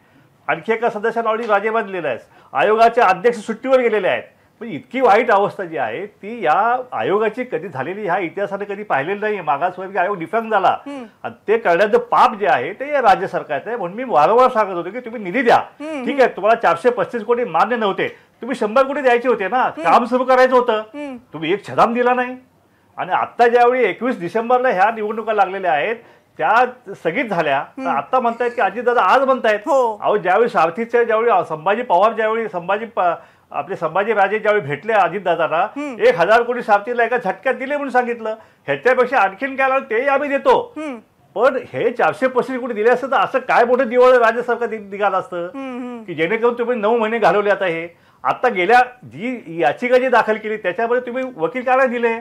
आणखी एका सदस्याने ऑलरेडी राजीनामा दिलेला आहे. आयोगाचे अध्यक्ष सुट्टीवर गेलेले आहेत. पण इतकी वाईट अवस्था जी आहे ती या आयोगाची कधी झालेली ह्या इतिहासाने कधी पाहिलेली नाही. मागासवर्गीय आयोग डिफॅक्ट झाला आणि ते करण्याचं पाप जे आहे ते या राज्य सरकारचं आहे. म्हणून मी वारंवार सांगत होतो की तुम्ही निधी द्या. ठीक आहे, तुम्हाला 435 कोटी मान्य नव्हते, तुम्ही 100 कोटी द्यायचे होते ना, काम सुरू करायचं होतं, तुम्ही एक छदाम दिला नाही. आणि आता ज्यावेळी 21 डिसेंबरला ह्या निवडणुका लागलेल्या आहेत त्या स्थगित झाल्या, तर आता म्हणतायत की अजितदादा आज म्हणतायत. अहो ज्यावेळी सारथीचे ज्यावेळी संभाजी पवार ज्यावेळी आपले संभाजीराजे ज्यावेळी भेटले अजितदादांना 1000 कोटी सारथीला एका झटक्यात दिले म्हणून सांगितलं. ह्याच्यापेक्षा आणखीन काय लागलं तेही आम्ही देतो. पण हे 435 कोटी दिले असतं तर असं काय मोठं दिवाळ राज्य सरकार निघालं असतं की जेणेकरून तुम्ही 9 महिने घालवले. आता गेल्या जी याचिका जी दाखल केली त्याच्यामध्ये तुम्ही वकील काय दिले,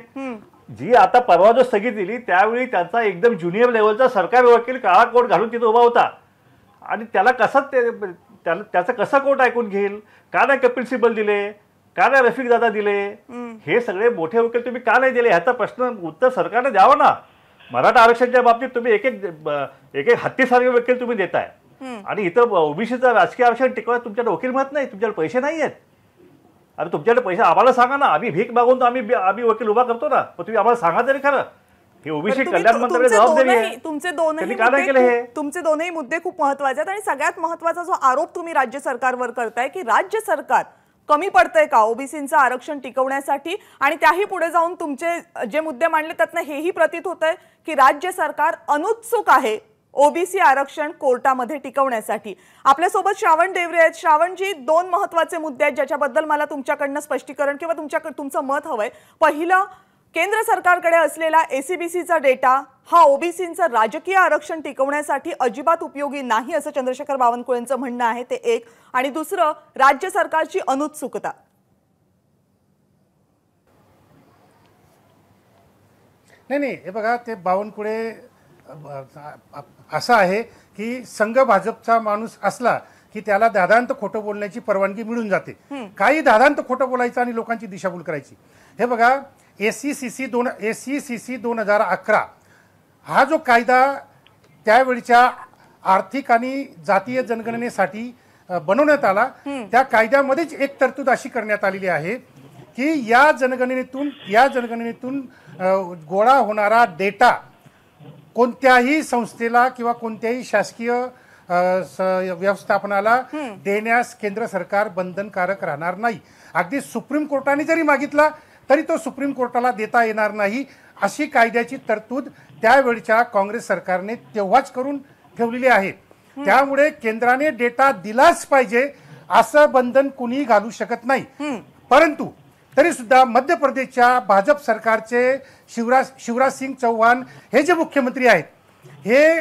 जी आता परवा जो स्थगित दिली त्यावेळी त्यांचा एकदम ज्युनियर लेवलचा सरकारी वकील काळा कोट घालून तिथे उभा होता आणि त्याला त्याचं कसं कोर्ट ऐकून घेईल. का नाही कपिल सिब्बल दिले, का नाही रफिक दादा दिले, हे सगळे मोठे वकील तुम्ही का नाही दिले ह्याचा प्रश्न उत्तर सरकारने द्यावं ना. मराठा आरक्षणाच्या बाबतीत तुम्ही एक एक हत्तीसारखे वकील तुम्ही देताय आणि इथं ओबीसीचं राजकीय आरक्षण टिकवायला तुमच्याकडे वकील म्हणत नाही, तुमच्याकडे पैसे नाही आहेत. अरे तुमच्याकडे पैसे आम्हाला सांगा ना, आम्ही भीक मागून आम्ही वकील उभा करतो ना, पण तुम्ही आम्हाला सांगा तरी खरं. हे ओबीसी कल्याण मंत्र्याची जबाबदारी आहे. तुमचे दोनही मुद्दे खूप महत्वाचे आहेत आणि सगळ्यात महत्वाचा जो आरोप तुम्ही राज्य सरकारवर करताय की राज्य सरकार कमी पडतंय का ओबीसींचं आरक्षण टिकवण्यासाठी, आणि त्याही पुढे जाऊन तुमचे जे मुद्दे मांडले त्यातनं हेही प्रतीत होतंय की राज्य सरकार अनुत्सुक आहे ओबीसी आरक्षण कोर्टामध्ये टिकवण्यासाठी. आपल्यासोबत श्रावण देवरे आहेत. श्रावणजी, 2 महत्वाचे मुद्दे आहेत ज्याच्याबद्दल मला तुमच्याकडनं स्पष्टीकरण किंवा तुमचं मत हवंय. पहिलं, केंद्र सरकारकडे असलेला एसीबीसीचा डेटा हा ओबीसींचं राजकीय आरक्षण टिकवण्यासाठी अजिबात उपयोगी नाही असं चंद्रशेखर बावनकुळेंचं म्हणणं आहे, ते एक. आणि दुसरं, राज्य सरकारची अनुत्सुकता. नाही, हे बघा, ते बावनकुळे असं आहे की संघ भाजपचा माणूस असला की त्याला दादांत खोटं बोलण्याची परवानगी मिळून जाते. काही दादांत खोटं बोलायचं आणि लोकांची दिशाभूल करायची. हे बघा, एससीसीसी 2011 हा जो कायदा त्यावेळच्या आर्थिक आणि जातीय जनगणनेसाठी बनवण्यात आला, त्या कायद्यामध्येच एक तरतूद अशी करण्यात आलेली आहे की या जनगणनेतून गोळा होणारा डेटा कोणत्याही संस्थेला किंवा कोणत्याही शासकीय व्यवस्थापनाला देण्यास केंद्र सरकार बंधनकारक राहणार नाही. अगदी सुप्रीम कोर्टाने जरी मागितला तरी तो सुप्रीम कोर्टाला देता येणार नाही, अशी कायद्याची तरतूद त्यावेळच्या काँग्रेस सरकारने तेव्हाच करून ठेवलेली आहे. त्यामुळे केंद्राने डेटा दिलाच पाहिजे असं बंधन कुणीही घालू शकत नाही. परंतु तरी सुद्धा मध्य प्रदेशच्या भाजप सरकारचे शिवराज सिंग चौहान हे जे मुख्यमंत्री आहेत हे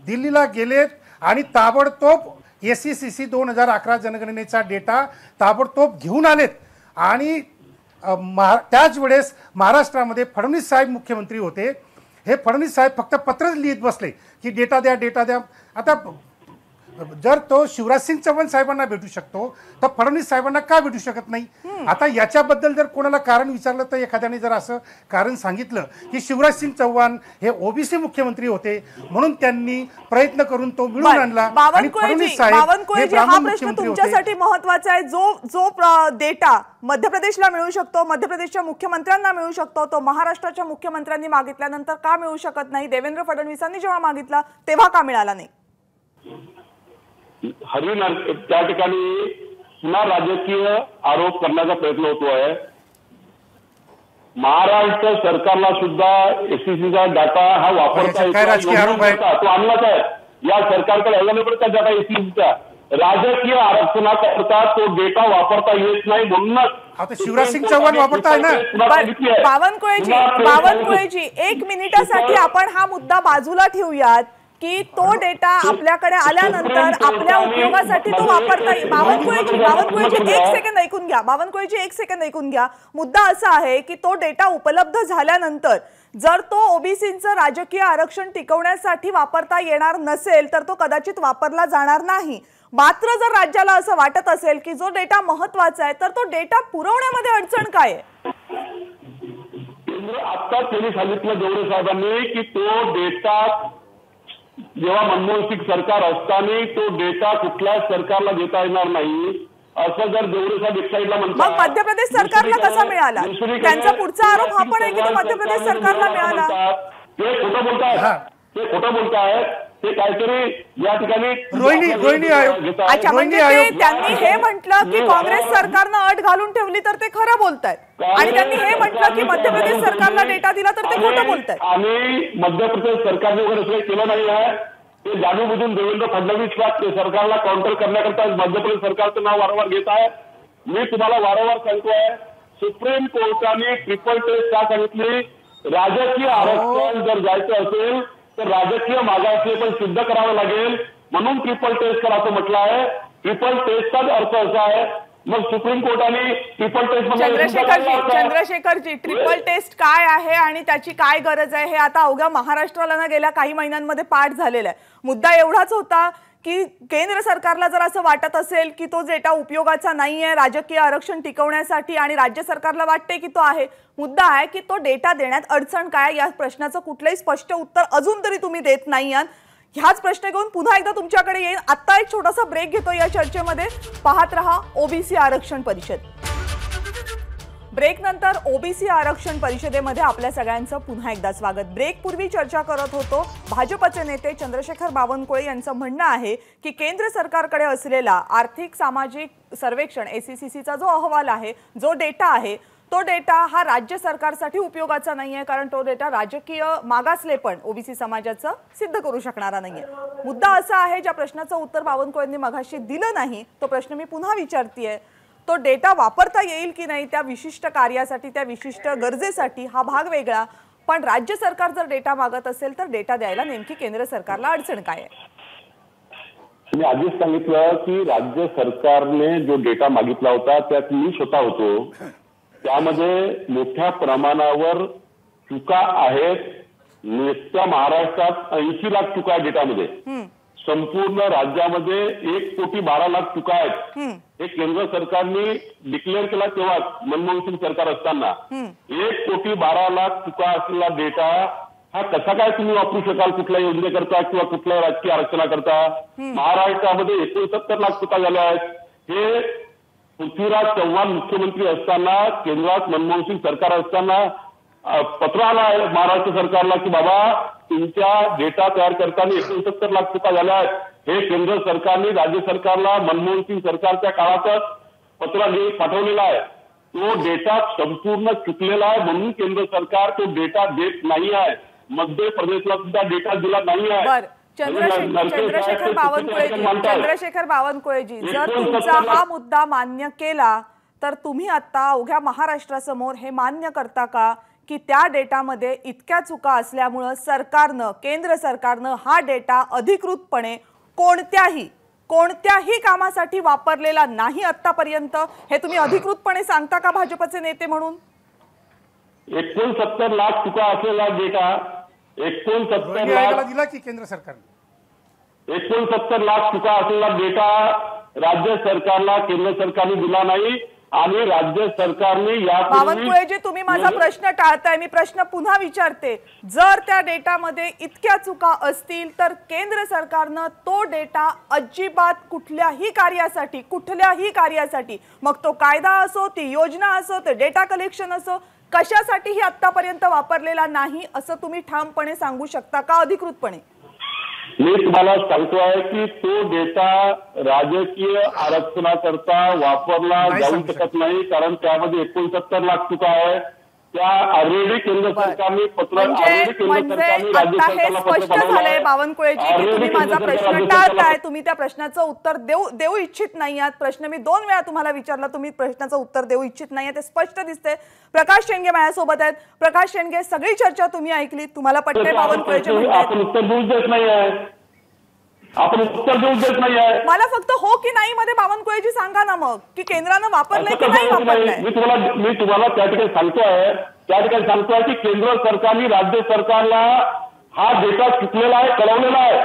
दिल्लीला गेलेत आणि ताबडतोब एससीसीसी 2011 जनगणनेचा डेटा ताबडतोब घेऊन आलेत. आणि त्याच वेळेस महाराष्ट्रामध्ये फडणवीस साहेब मुख्यमंत्री होते. हे फडणवीस साहेब फक्त पत्रच लिहित बसले की डेटा द्या. आता जर तो शिवराज सिंग चौहान साहेबांना भेटू शकतो तर फडणवीस साहेबांना का भेटू शकत नाही. आता याच्याबद्दल जर कोणाला कारण विचारलं तर एखाद्याने जर असं कारण सांगितलं की शिवराज सिंग चौहान हे ओबीसी मुख्यमंत्री होते म्हणून त्यांनी प्रयत्न करून तो मिळवून आणला आणि फडणवीस साहेब हे ब्राह्मण मुख्यमंत्री होते. तुमच्यासाठी महत्वाचा आहे, जो डेटा मध्य प्रदेशला मिळू शकतो, मध्य प्रदेशच्या मुख्यमंत्र्यांना मिळू शकतो, तो महाराष्ट्राच्या मुख्यमंत्र्यांनी मागितल्यानंतर का मिळू शकत नाही? देवेंद्र फडणवीसांनी जेव्हा मागितला तेव्हा का मिळाला नाही? हरिण त्या ठिकाणी पुन्हा राजकीय आरोप करण्याचा प्रयत्न होतो आहे. महाराष्ट्र सरकारला सुद्धा एससीसीचा डाटा हा वापरता तो आणलाच आहे. या सरकारकडे अवेलेबल का डाटा एससीसीचा राजकीय आरक्षणाकरता तो डेटा वापरता येत नाही. म्हणूनच शिवराज सिंग चौहान वापरताय ना. बावनकुळेजी 1 मिनिटासाठी आपण हा मुद्दा बाजूला ठेवूयात की तो डेटा आपल्याकडे आल्यानंतर आपल्या उपयोगासाठी तो वापरता येईल. बावनकुळेजी 1 सेकंद ऐकून घ्या. मुद्दा असा आहे की तो डेटा उपलब्ध झाल्यानंतर जर तो ओबीसींचं राजकीय आरक्षण टिकवण्यासाठी वापरता येणार नसेल तर तो कदाचित वापरला जाणार नाही. मात्र जर राज्याला असं वाटत असेल की जो डेटा महत्वाचा आहे तर तो डेटा पुरवण्यामध्ये अडचण काय आहे? आता त्यांनी सांगितलं देवरे साहेबांनी की तो डेटा जेव्हा मनमोहन सिंग सरकार असताना तो डेटा कुठल्याच सरकारला देता येणार नाही असं जर देवरे साहेब एक साईडला म्हणतात, मग मध्य प्रदेश सरकारला कसा मिळाला? त्यांचा पुढचा आरोप हा पण आहे की तो मध्य प्रदेश सरकारला मिळाला. ते खोटं बोलतायत, ते खोटं बोलतायत, ते काहीतरी या ठिकाणी रोहिणी आयोग. अच्छा, म्हणजे त्यांनी हे म्हटलं की काँग्रेस सरकारनं अट घालून ठेवली तर ते खरं बोलतायत, आणि त्यांनी हे म्हटलं की मध्य प्रदेश सरकारला डेटा दिला तर ते खोटं बोलतायत. आणि मध्य प्रदेश सरकारने वगैरे असं केलं नाही आहे. ते जाणूनबुजून देवेंद्र फडणवीस सरकारला काउंटर करण्याकरता मध्य प्रदेश सरकारचं नाव वारंवार घेत आहे. मी तुम्हाला वारंवार सांगतोय, सुप्रीम कोर्टाने ट्रिपल टेस्ट का सांगितली? राजकीय आरक्षण जर जायचं असेल तर राजकीय मागासले पण सिद्ध करावं लागेल, म्हणून ट्रिपल टेस्ट करायचं म्हटलं आहे. ट्रिपल टेस्टचाच अर्थ असा आहे. मग सुप्रीम कोर्टाने triple test Chandrashekhar ji triple test काय आहे आणि त्याची काय गरज आहे हे आता अवघ्या महाराष्ट्राला ना गेल्या काही महिन्यांमध्ये पाठ झालेला आहे. मुद्दा एवढाच होता की केंद्र सरकारला जर असं वाटत असेल की तो डेटा उपयोगाचा नाहीये राजकीय आरक्षण टिकवण्यासाठी, आणि राज्य सरकारला वाटते की तो आहे, मुद्दा आहे की तो डेटा देण्यात अडचण काय, या प्रश्नाचं कुठलंही स्पष्ट उत्तर अजून तरी तुम्ही देत नाही आहात. ह्याच प्रश्न घेऊन पुन्हा एकदा तुमच्याकडे येईल. आता एक छोटासा ब्रेक घेतो या चर्चेमध्ये. पाहत रहा ओबीसी आरक्षण परिषद. ब्रेक नंतर ओबीसी आरक्षण परिषदेमध्ये आपल्या सगळ्यांचं पुन्हा एकदा स्वागत. ब्रेक पूर्वी चर्चा करत होतो. भाजपचे नेते चंद्रशेखर बावनकुळे यांचं म्हणणं आहे की केंद्र सरकारकडे असलेला आर्थिक सामाजिक सर्वेक्षण एससीसीचा जो अहवाल आहे, जो डेटा आहे, तो डेटा हा राज्य सरकारसाठी उपयोगाचा नाहीये, कारण तो डेटा राजकीय मागासलेपण ओबीसी समाजाचं सिद्ध करू शकणारा नाहीये. मुद्दा असा आहे, ज्या प्रश्नाचं उत्तर बावनकुळेंनी मगाशी दिलं नाही तो प्रश्न मी पुन्हा विचारतेय. तो डेटा वापरता येईल की नाही त्या विशिष्ट कार्यासाठी, त्या विशिष्ट गरजेसाठी, हा भाग वेगळा. पण राज्य सरकार जर डेटा मागत असेल तर डेटा द्यायला नेमकी केंद्र सरकारला अडचण काय आहे? मी आधीच सांगितलं की राज्य सरकारने जो डेटा मागितला होता त्यात मी स्वतः होतो. त्यामध्ये मोठ्या प्रमाणावर चुका आहेत. नुसत्या महाराष्ट्रात 80 लाख चुका आहेत डेटामध्ये. संपूर्ण राज्यामध्ये 1,12,00,000 चुका आहेत. हे केंद्र सरकारने डिक्लेअर केला तेव्हा मनमोहन सिंग सरकार असताना. 1,12,00,000 चुका असलेला डेटा हा कसा काय तुम्ही वापरू शकाल कुठल्या योजनेकरता किंवा कुठल्या राजकीय आरक्षणाकरता? महाराष्ट्रामध्ये 69 लाख चुका झाल्या आहेत. हे पृथ्वीराज चव्हाण मुख्यमंत्री असताना, केंद्रात मनमोहन सिंग सरकार असताना पत्र आलं आहे महाराष्ट्र सरकारला की बाबा तुमच्या डेटा तयार करताना 69 लाख चुका झाल्या आहेत. हे केंद्र सरकारने राज्य सरकारला मनमोहन सिंग सरकारच्या काळातच पत्र पाठवलेलं आहे. तो डेटा संपूर्ण चुकलेला आहे, म्हणून केंद्र सरकार तो डेटा देत नाही आहे. मध्य प्रदेशला सुद्धा डेटा दिला नाही आहे. चंद्रशेखर बावनकुळेजी, जर तुमचा हा मुद्दा मान्य केला तर तुम्ही आता अवघ्या महाराष्ट्रासमोर हे मान्य करता का की त्या डेटामध्ये इतक्या चुका असल्यामुळे सरकारनं, केंद्र सरकारनं हा डेटा अधिकृतपणे कोणत्याही कामासाठी वापरलेला नाही आतापर्यंत, हे तुम्ही अधिकृतपणे सांगता का भाजपचे नेते म्हणून? 69 लाख चुका असलेला डेटा 69 लाख दिला की केंद्र सरकारने 69 लाख चुका असलेला डेटा राज्य सरकारला केंद्र सरकारने दिला नाही. आणि राज्य सरकारने बावनकुळेजी, तुम्ही माझा प्रश्न टाळताय. मी प्रश्न पुन्हा विचारते. जर त्या डेटामध्ये इतक्या चुका असतील तर केंद्र सरकारनं तो डेटा अजिबात कुठल्याही कार्यासाठी, मग तो कायदा असो, ती योजना असो, ते डेटा कलेक्शन असो, कशासाठीही आतापर्यंत वापरलेला नाही असं तुम्ही ठामपणे सांगू शकता का अधिकृतपणे? मी तुम्हाला सांगतो आहे की तो डेटा राजकीय आरक्षणाकरता वापरला जाऊ शकत नाही, कारण त्यामध्ये 69 लाख चुका आहे. त्या ऑलरेडी केंद्र सरकारने स्पष्ट झालंय बावनकुळेजी की तुम्ही माझा प्रश्न टाळताय, तुम्ही त्या प्रश्नाचं उत्तर देऊ इच्छित नाही आहात. प्रश्न मी 2 वेळा तुम्हाला विचारला, तुम्ही प्रश्नाचं उत्तर देऊ इच्छित नाही, ते स्पष्ट दिसतंय. प्रकाश शेंडगे माझ्यासोबत आहेत. प्रकाश शेंडगे, सगळी चर्चा तुम्ही ऐकली, तुम्हाला पटतंय बावनकुळेजी म्हणतात? आपण उत्तर देऊच देत नाही आहे. मला फक्त हो की नाही मध्ये बावनकुळेजी सांगा ना मग, की केंद्रानं वापरलंय की नाही वापरलंय? मी तुम्हाला त्या ठिकाणी सांगतोय की केंद्र सरकारने राज्य सरकारला हा डेटा चुकलेला आहे, कळवलेला आहे.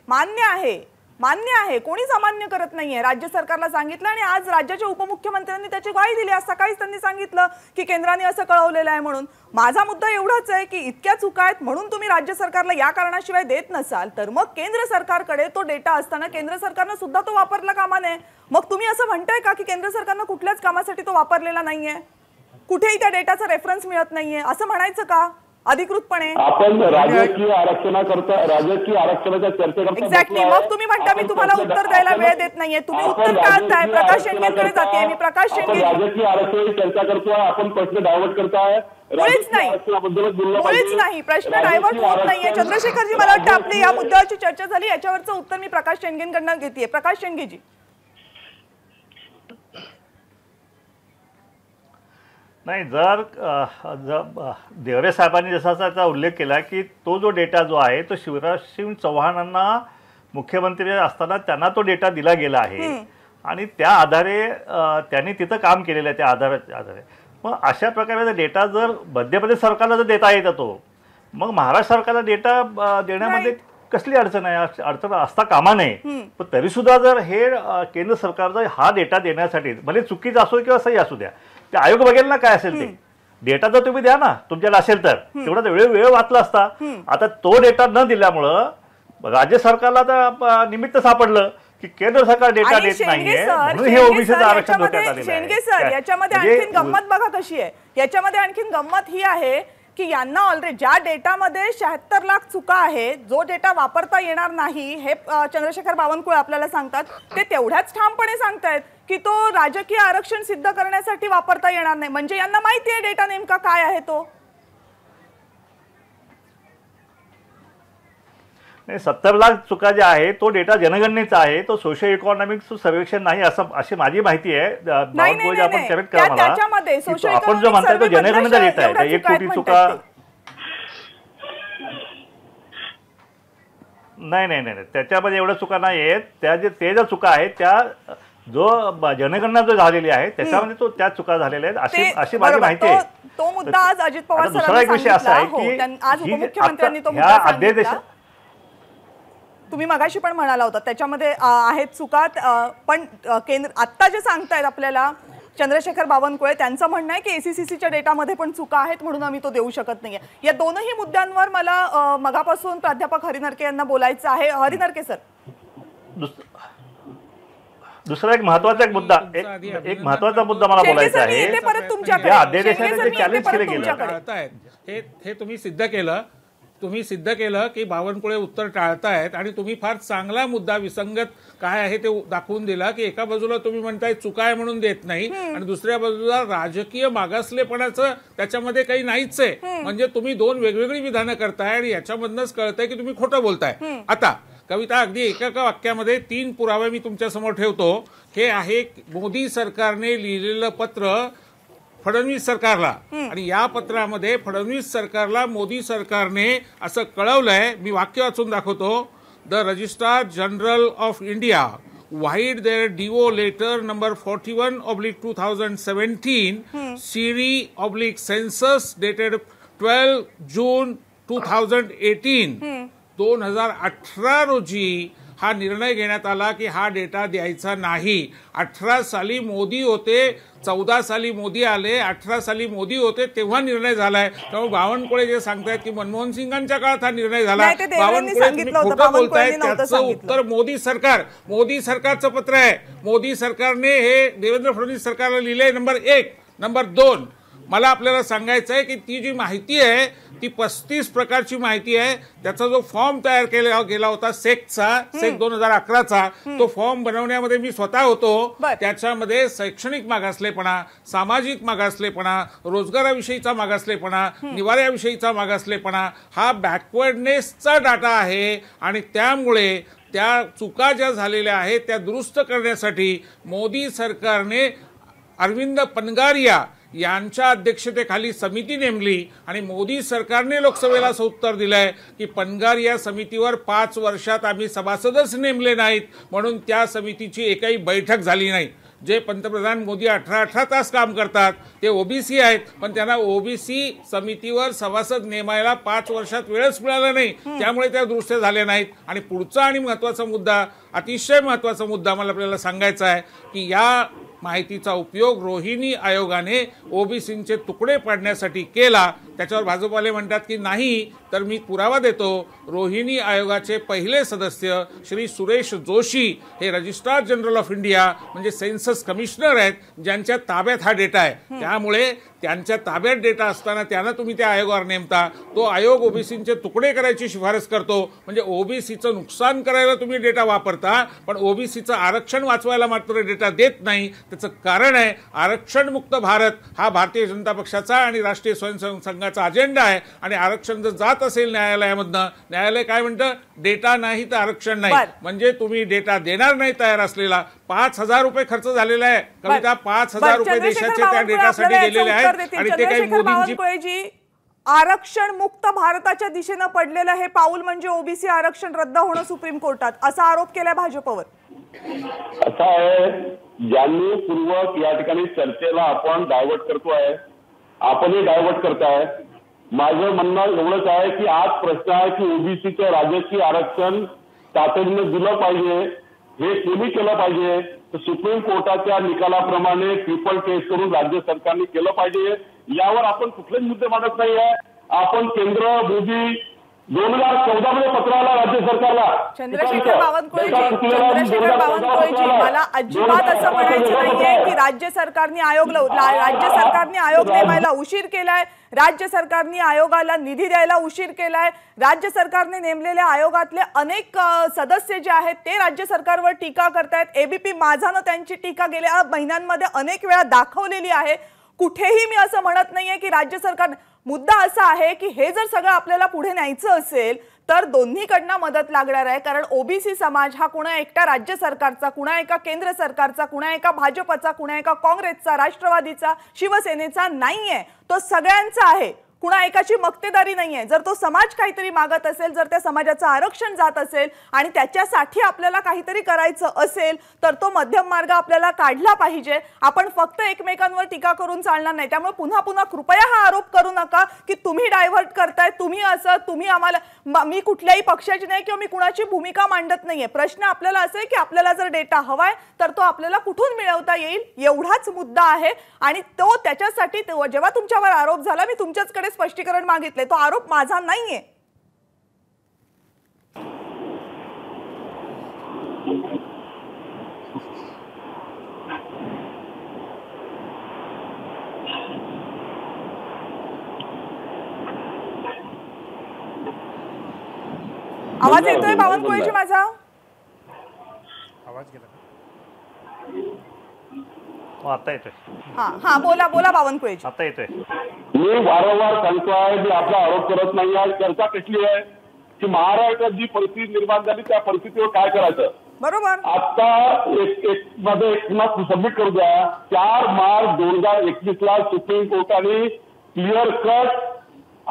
मान्य आहे, मान्य आहे, कोणीच अमान्य करत नाहीये. राज्य सरकारला सांगितलं आणि आज राज्याच्या उपमुख्यमंत्र्यांनी त्याची ग्वाही दिली. आज सकाळीच त्यांनी सांगितलं की केंद्राने असं कळवलेलं आहे म्हणून. माझा मुद्दा एवढाच आहे की इतक्या चुका आहेत म्हणून तुम्ही राज्य सरकारला या कारणाशिवाय देत नसाल तर मग केंद्र सरकारकडे तो डेटा असताना केंद्र सरकारनं सुद्धा तो वापरला कामा नये. मग तुम्ही असं म्हणताय का की केंद्र सरकारनं कुठल्याच कामासाठी तो वापरलेला नाहीये, कुठेही त्या डेटाचा रेफरन्स मिळत नाहीये असं म्हणायचं का अधिकृतपणे? आपण राजकीय आरक्षणाच्या चर्चेकरता एक्झॅक्टली. मग तुम्ही म्हणता मी तुम्हाला उत्तर द्यायला वेळ देत नाहीये, तुम्ही उत्तर टाळताय. प्रकाश शेंडेंकडे जाते मी. प्रकाश शेंडे राजकीय आरक्षणाची चर्चा करतोय, आपण प्रश्न डायव्हर्ट करताय. मुळीच नाही, प्रश्न डायव्हर्ट होत नाहीये. चंद्रशेखरजी, मला वाटतं आपली या मुद्द्यावरची चर्चा झाली, याच्यावरचं उत्तर मी प्रकाश शेंडेंकडनं घेतेय. प्रकाश शेंडेजी. नाही, जर देवरे साहेबांनी जसा त्याचा उल्लेख केला की तो जो डेटा जो आहे तो शिवराज सिंग चौहानांना मुख्यमंत्री असताना त्यांना तो डेटा दिला गेला आहे आणि त्या आधारे त्यांनी तिथं काम केलेलं आहे. त्या आधारे मग अशा प्रकारे डेटा जर मध्य प्रदेश सरकारला जर देता येत तो, मग महाराष्ट्र सरकारला डेटा देण्यामध्ये कसली अडचण आहे? अडचण असता कामा नये. पण तरी सुद्धा जर हे केंद्र सरकारचा हा डेटा देण्यासाठी भले चुकीचा असो किंवा सही असू द्या, ते आयोग बघेल ना काय असेल ते डेटा. तर तुम्ही द्या ना, तुमच्याला असेल तर. तेवढा वेळ वाचला असता. आता तो डेटा न दिल्यामुळं राज्य सरकारला तर निमित्त सापडलं की केंद्र सरकार डेटा देत नाहीये म्हणून हे ओबीसीचं आरक्षण धोक्यात आलेलं आहे. शेंडगे सर, याच्यामध्ये आणखीन गंमत बघा कशी आहे. याच्यामध्ये आणखीन गंमत ही आहे की यांना ऑलरेडी ज्या डेटामध्ये 76 लाख चुका आहेत, जो डेटा वापरता येणार नाही हे चंद्रशेखर बावनकुळे आपल्याला सांगतात, ते तेवढ्याच ठामपणे सांगतायत की तो राजकीय आरक्षण सिद्ध करण्यासाठी वापरता येणार नाही. म्हणजे यांना माहिती आहे डेटा नेमका काय आहे तो. नाही, 70 लाख चुका ज्या आहे तो डेटा जनगणनेचा आहे, तो सोशल इकॉनॉमिक सर्वेक्षण नाही असं अशी माझी माहिती आहे. आपण करेक्ट करा मला. आपण जो म्हणताय तो जनगणनेचा डेटा आहे. 1 कोटी चुका नाही त्याच्यामध्ये एवढ्या चुका नाही आहेत. ते ज्या चुका आहेत त्या जो जनगणना जो झालेली आहे त्याच्यामध्ये तो त्या चुका झालेल्या आहेत अशी माझी माहिती आहे. तो मुद्दा आज अजित पवार दुसरा एक विषय असा आहे की आज उपमुख्यमंत्र्यांनी तो मुद्दा सांगितला. तुम्ही मगाशी पण म्हणाला होता त्याच्यामध्ये आहेत चुका, पण केंद्र आत्ता जे सांगतायत आपल्याला चंद्रशेखर बावनकुळे, त्यांचं म्हणणं आहे की एसीसीच्या डेटामध्ये पण चुका आहेत म्हणून आम्ही तो देऊ शकत नाहीये. या दोनही मुद्द्यांवर मला मगापासून प्राध्यापक हरिनरके यांना बोलायचं आहे. हरिनरके सर, दुसरा एक महत्वाचा मुद्दा मला बोलायचा आहे. अध्यादेशाने चॅलेंज केले गेले हे तुम्ही सिद्ध केलं की बावनकुळे उत्तर टाळतायत आणि तुम्ही फार चांगला मुद्दा विसंगत काय आहे ते दाखवून दिला की एका बाजूला तुम्ही म्हणताय चुका आहे म्हणून देत नाही आणि दुसऱ्या बाजूला राजकीय मागासलेपणाचं त्याच्यामध्ये काही नाहीच आहे. म्हणजे तुम्ही दोन वेगवेगळी विधानं करताय आणि याच्यामधनच कळतंय की तुम्ही खोटं बोलताय. आता कविता, अगदी एका वाक्यामध्ये 3 पुरावे मी तुमच्या समोर ठेवतो. हे आहे मोदी सरकारने लिहिलेलं पत्र फडणवीस सरकारला आणि या पत्रामध्ये फडणवीस सरकारला मोदी सरकारने असं कळवलंय. मी वाक्य वाचून दाखवतो. The registrar general of India vide their DO letter number 41/2017 series/census dated 12 June 2018 2018 रोजी हा निर्णय घेण्यात आला की हा डेटा द्यायचा नाही. 18 साली मोदी होते, 14 साली मोदी आले, 18 साली मोदी होते तेव्हा निर्णय झालाय. त्यामुळे बावनकुळे जे सांगतायत की मनमोहन सिंगांच्या काळात हा निर्णय झाला, बावनकुळे तुम्ही खोटं बोलतायत. त्याचं उत्तर मोदी सरकारचं पत्र आहे. मोदी सरकारने हे देवेंद्र फडणवीस सरकारला लिहिलंय. नंबर 1. नंबर 2, मला आपल्याला सांगायचं आहे की ती जी माहिती आहे ती 35 प्रकारची माहिती आहे. त्याचा जो फॉर्म तयार केला गेला होता सेक 2011चा, तो फॉर्म बनवण्यामध्ये मी स्वतः होतो. त्याच्यामध्ये शैक्षणिक मागासलेपणा, सामाजिक मागासलेपणा, रोजगाराविषयीचा मागासलेपणा, निवाऱ्याविषयीचा मागासलेपणा हा बॅकवर्डनेसचा डाटा आहे आणि त्यामुळे त्या चुका ज्या झालेल्या आहेत त्या दुरुस्त करण्यासाठी मोदी सरकारने अरविंद पनगारिया यांच्या अध्यक्षतेखाली समिती नेमली आणि मोदी सरकारने लोकसभेला असं उत्तर दिलंय की पनगारिया समितीवर 5 वर्षात आम्ही सभासदच नेमले नाहीत म्हणून त्या समितीची एकही बैठक झाली नाही. जे पंतप्रधान मोदी 18 तास काम करतात ते ओबीसी आहेत, पण त्यांना ओबीसी समितीवर सभासद नेमायला 5 वर्षात वेळच मिळाला नाही, त्यामुळे त्या दुरुस्त्या झाल्या नाहीत. आणि पुढचा आणि महत्वाचा मुद्दा, अतिशय महत्वाचा मुद्दा मला आपल्याला सांगायचा आहे की या माहितीचा उपयोग रोहिणी आयोगाने ओबीसींचे तुकडे पाडण्यासाठी केला. त्याच्यावर भाजपवाले म्हणतात की नाही, तर मी पुरावा देतो. रोहिणी आयोगाचे पहिले सदस्य श्री सुरेश जोशी हे रजिस्ट्रार जनरल ऑफ इंडिया म्हणजे सेन्सस कमिशनर आहेत, ज्यांच्या ताब्यात हा डेटा आहे. त्यामुळे त्यांच्या ताब्यात डेटा असताना त्यांना तुम्ही त्या आयोगावर नेमता. तो आयोग ओबीसींचे तुकडे करायची शिफारस करतो. म्हणजे ओबीसीचं नुकसान करायला तुम्ही डेटा वापरता, पण ओबीसीचं आरक्षण वाचवायला मात्र डेटा देत नाही. त्याचं कारण आहे आरक्षण मुक्त भारत हा भारतीय जनता पक्षाचा आणि राष्ट्रीय स्वयंसेवक संघाचा अजेंडा आहे. आणि आरक्षण जर जात असेल न्यायालयामधनं, न्यायालय काय म्हणतं, डेटा नाही तर आरक्षण नाही. म्हणजे तुम्ही डेटा देणार नाही तयार असलेला 5,000 रुपये खर्च झालेला आहे. कविता 5,000 रुपये देशाचे त्या डेटासाठी गेलेले आहेत. आणि ते काही मोदींची आरक्षण मुक्त भारताच्या दिशेनं पडलेलं हे पाऊल म्हणजे ओबीसी आरक्षण रद्द होणं सुप्रीम कोर्टात, असा आरोप केलाय भाजपवर. असं आहे, जाणीवपूर्वक या ठिकाणी चर्चेला आपण डायव्हर्ट करतोय, आपणही डायव्हर्ट करताय. माझं म्हणणं एवढंच आहे की आज प्रश्न आहे की ओबीसीचं राजकीय आरक्षण तातडीनं दिलं पाहिजे. हे कोणी केलं पाहिजे, तर सुप्रीम कोर्टाच्या निकालाप्रमाणे ट्रिपल टेस्ट करून राज्य सरकारने केलं पाहिजे. यावर आपण कुठलेच मुद्दे मांडत नाही आहे. आपण केंद्र मोदी 2014 मध्ये पत्र आला राज्य सरकारला. चंद्रशेखर बावनकुळेजी, मला अजिबात असं म्हणायचं नाहीये की राज्य सरकारने आयोग नेमायला उशीर केलाय, राज्य सरकारने आयोगाला निधी द्यायला उशीर केलाय, राज्य सरकारने नेमलेल्या आयोगातले अनेक सदस्य जे आहेत ते राज्य सरकारवर टीका करतायत. एबीपी माझानं त्यांची टीका गेल्या महिन्यांमध्ये अनेक वेळा दाखवलेली आहे. कुठेही मी असं म्हणत नाहीये की राज्य सरकार, मुद्दा असा आहे की हे जर सगळं आपल्याला पुढे न्यायचं असेल तर दोन्हीकडनं मदत लागणार आहे. कारण ओबीसी समाज हा कुणा एकट्या राज्य सरकारचा, कुणा एका केंद्र सरकारचा, कुणा एका भाजपचा, कुणा एका काँग्रेसचा, राष्ट्रवादीचा, शिवसेनेचा नाहीये, तो सगळ्यांचा आहे. कुणा एकाची मक्तेदारी नाहीये. जर तो समाज काहीतरी मागत असेल, जर त्या समाजाचं आरक्षण जात असेल आणि त्याच्यासाठी आपल्याला काहीतरी करायचं असेल तर तो मध्यम मार्ग आपल्याला काढला पाहिजे. आपण फक्त एकमेकांवर टीका करून चालणार नाही. त्यामुळे पुन्हा पुन्हा कृपया हा आरोप करू नका की तुम्ही डायव्हर्ट करताय, तुम्ही असं, तुम्ही आम्हाला, मी कुठल्याही पक्षाची नाही किंवा मी कुणाची भूमिका मांडत नाहीये. प्रश्न आपल्याला असा आहे की आपल्याला जर डेटा हवाय तर तो आपल्याला कुठून मिळवता येईल एवढाच मुद्दा आहे. आणि तो त्याच्यासाठी जेव्हा तुमच्यावर आरोप झाला मी तुमच्याचकडे स्पष्टीकरण मागितले. तो आरोप माझा नाहीये. आवाज येतोय बावनकुळेजी माझा? आवाज गेला आता येतोय. हा बोला बोला बावनकुळेजी. आता येतोय. मी वारंवार सांगतोय की आपला आरोप करत नाही आहे. चर्चा कसली आहे की महाराष्ट्रात जी परिस्थिती निर्माण झाली त्या परिस्थितीवर काय करायचं. बरोबर. आता एक मध्ये सबमिट करू द्या. 4 मार्च 2021 सुप्रीम कोर्टाने क्लिअर कट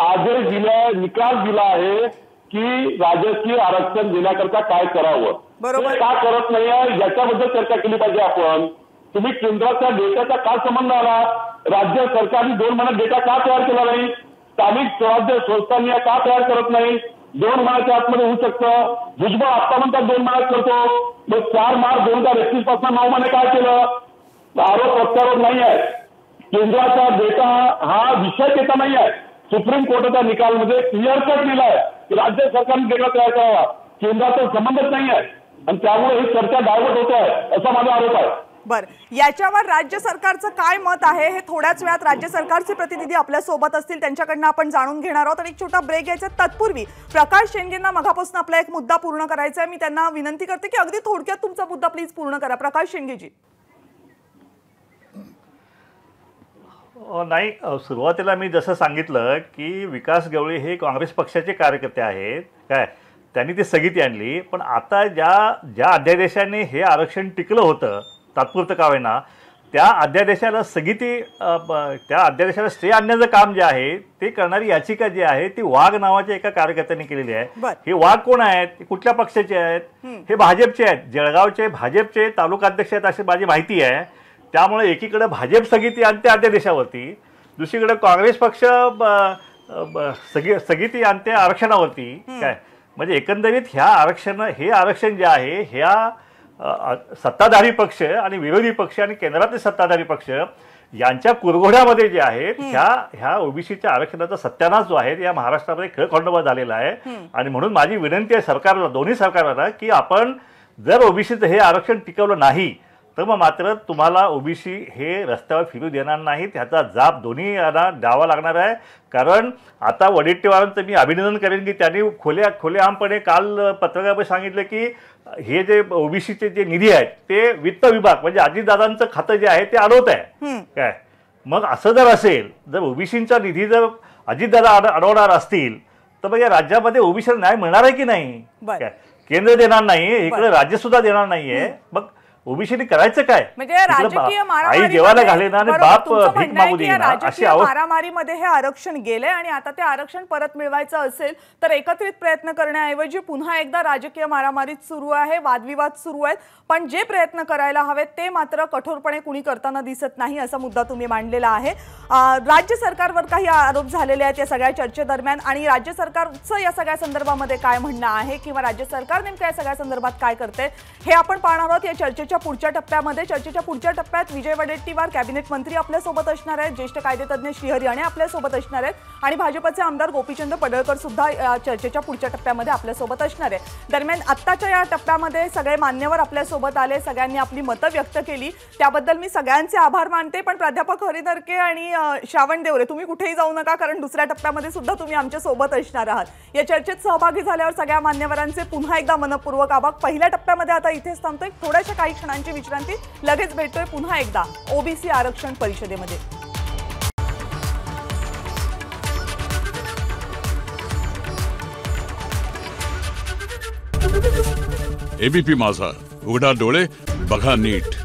आदेश दिला, निकाल दिला आहे की राजकीय आरक्षण देण्याकरता काय करावं. बरोबर. का करत नाही आहे याच्याबद्दल चर्चा केली पाहिजे आपण. तुम्ही केंद्राच्या डेटाचा का संबंध आला, राज्य सरकारने 2 महिन्यात डेटा का तयार केला नाही, स्थानिक स्वराज्य संस्थांनी का तयार करत नाही. 2 महिन्याच्या आतमध्ये होऊ शकतं. भुजबळ आता म्हणतात 2 महिन्यात करतो. मग 4 मार्च 2021 पासून 9 महिने काय केलं. आरोप प्रत्यारोप नाही आहे. केंद्राचा डेटा हा विषय त्याचा नाही आहे. सुप्रीम कोर्टाच्या निकालमध्ये क्लिअर कट दिला आहे की राज्य सरकारने डेटा तयार करावा. केंद्राचा संबंधच नाही आहे आणि त्यामुळे ही चर्चा डायव्हर्ट होत आहे असा माझा आरोप आहे. बर, याच्यावर राज्य सरकारचं काय मत आहे हे थोड्याच वेळात राज्य सरकारचे प्रतिनिधी आपल्या सोबत असतील, त्यांच्याकडनं आपण जाणून घेणार आहोत. आणि एक छोटा ब्रेक घ्यायचा. तत्पूर्वी प्रकाश शेंडेंना मगापासून आपला एक मुद्दा पूर्ण करायचा आहे. मी त्यांना विनंती करते की अगदी थोडक्यात तुमचा मुद्दा प्लीज पूर्ण करा. प्रकाश शेंडेजी. नाही, सुरुवातीला मी जसं सांगितलं की विकास गवळी हे काँग्रेस पक्षाचे कार्यकर्ते आहेत काय, त्यांनी ती स्थगिती आणली. पण आता ज्या अध्यादेशाने हे आरक्षण टिकलं होतं तात्पुरतं का होईना, त्या अध्यादेशाला स्थगिती, त्या अध्यादेशाला स्टे आणण्याचं काम जे आहे ते करणारी याचिका जी आहे ती वाघ नावाच्या एका कार्यकर्त्यांनी केलेली आहे. हे वाघ कोण आहेत, कुठल्या पक्षाचे आहेत, हे भाजपचे आहेत, जळगावचे भाजपचे तालुका अध्यक्ष आहेत अशी माझी माहिती आहे. त्यामुळे एकीकडे भाजप स्थगिती आणते अध्यादेशावरती, दुसरीकडे काँग्रेस पक्ष स्थगिती आणते आरक्षणावरती. काय म्हणजे एकंदरीत हे आरक्षण जे आहे ह्या सत्ताधारी पक्ष आणि विरोधी पक्ष आणि केंद्रातले सत्ताधारी पक्ष यांच्या कुरघोड्यामध्ये जे आहेत ह्या ओबीसीच्या आरक्षणाचा सत्यानाश जो आहे या महाराष्ट्रामध्ये खेळखंडोबा झालेला आहे. आणि म्हणून माझी विनंती आहे सरकारला, दोन्ही सरकारला, की आपण जर ओबीसीचं हे आरक्षण टिकवलं नाही तर मग मात्र तुम्हाला ओबीसी हे रस्त्यावर फिरू देणार नाही. त्याचा जाब दोन्ही यांना द्यावा लागणार आहे. कारण आता वडेट्टीवारांचं मी अभिनंदन करेन की त्यांनी खुलेआमपणे काल पत्रकारांमध्ये सांगितलं की हे जे ओबीसीचे जे निधी आहेत ते वित्त विभाग म्हणजे अजितदादांचं खातं जे आहे ते अडवत आहे. काय मग असं जर असेल, जर ओबीसीचा निधी जर अजितदादा अडवणार असतील तर मग या राज्यामध्ये ओबीसीला न्याय मिळणार आहे की नाही? काय केंद्र देणार नाही, इकडे राज्य सुद्धा देणार नाहीये. मग ओबीसीने करायचं काय? म्हणजे राजकीय आई जेवायला घालेना आणि बाप भीक मागू देईना अशी मारामारीमध्ये हे आरक्षण गेले आणि आता ते आरक्षण परत मिळवायचं असेल तर एकत्रित प्रयत्न करण्याऐवजी पुन्हा एकदा राजकीय मारामारीत सुरू आहे, वादविवाद सुरू आहेत. पण जे प्रयत्न करायला हवेत ते मात्र कठोरपणे कुणी करताना दिसत नाही असा मुद्दा तुम्ही मांडलेला आहे. राज्य सरकारवर काही आरोप झालेले आहेत या सगळ्या चर्चेदरम्यान आणि राज्य सरकारचं या सगळ्या संदर्भामध्ये काय म्हणणं आहे किंवा राज्य सरकार नेमकं या सगळ्या संदर्भात काय करते हे आपण पाहणार आहोत या चर्चेच्या पुढच्या टप्प्यामध्ये. चर्चेच्या पुढच्या टप्प्यात विजय वडेट्टीवार कॅबिनेट मंत्री आपल्यासोबत असणार आहेत, ज्येष्ठ कायदेतज्ञ श्रीहरी राणे आपल्यासोबत असणार आहेत आणि भाजपचे आमदार गोपीचंद पडळकर सुद्धा चर्चेच्या पुढच्या टप्प्यामध्ये आपल्यासोबत असणार आहे. दरम्यान आत्ताच्या या टप्प्यामध्ये सगळे मान्यवर आपल्यासोबत आले, सगळ्यांनी आपली मतं व्यक्त केली, त्याबद्दल मी सगळ्यांचे आभार मानते. पण प्राध्यापक हरी नरके आणि श्रावण देवरे तुम्ही कुठेही जाऊ नका, कारण दुसऱ्या टप्प्यामध्ये सुद्धा तुम्ही आमच्या सोबत असणार आहात. या चर्चेत सहभागी झाल्यावर सगळ्या मान्यवरांचे पुन्हा एकदा मनपूर्वक आभार. पहिल्या टप्प्यामध्ये आता इथेच थांबतोय, थोड्याशा काही क्षणांची विश्रांती, लगेच भेटतोय पुन्हा एकदा ओबीसी आरक्षण परिषदेमध्ये. एबीपी माझा, उघडा डोळे बघा नीट.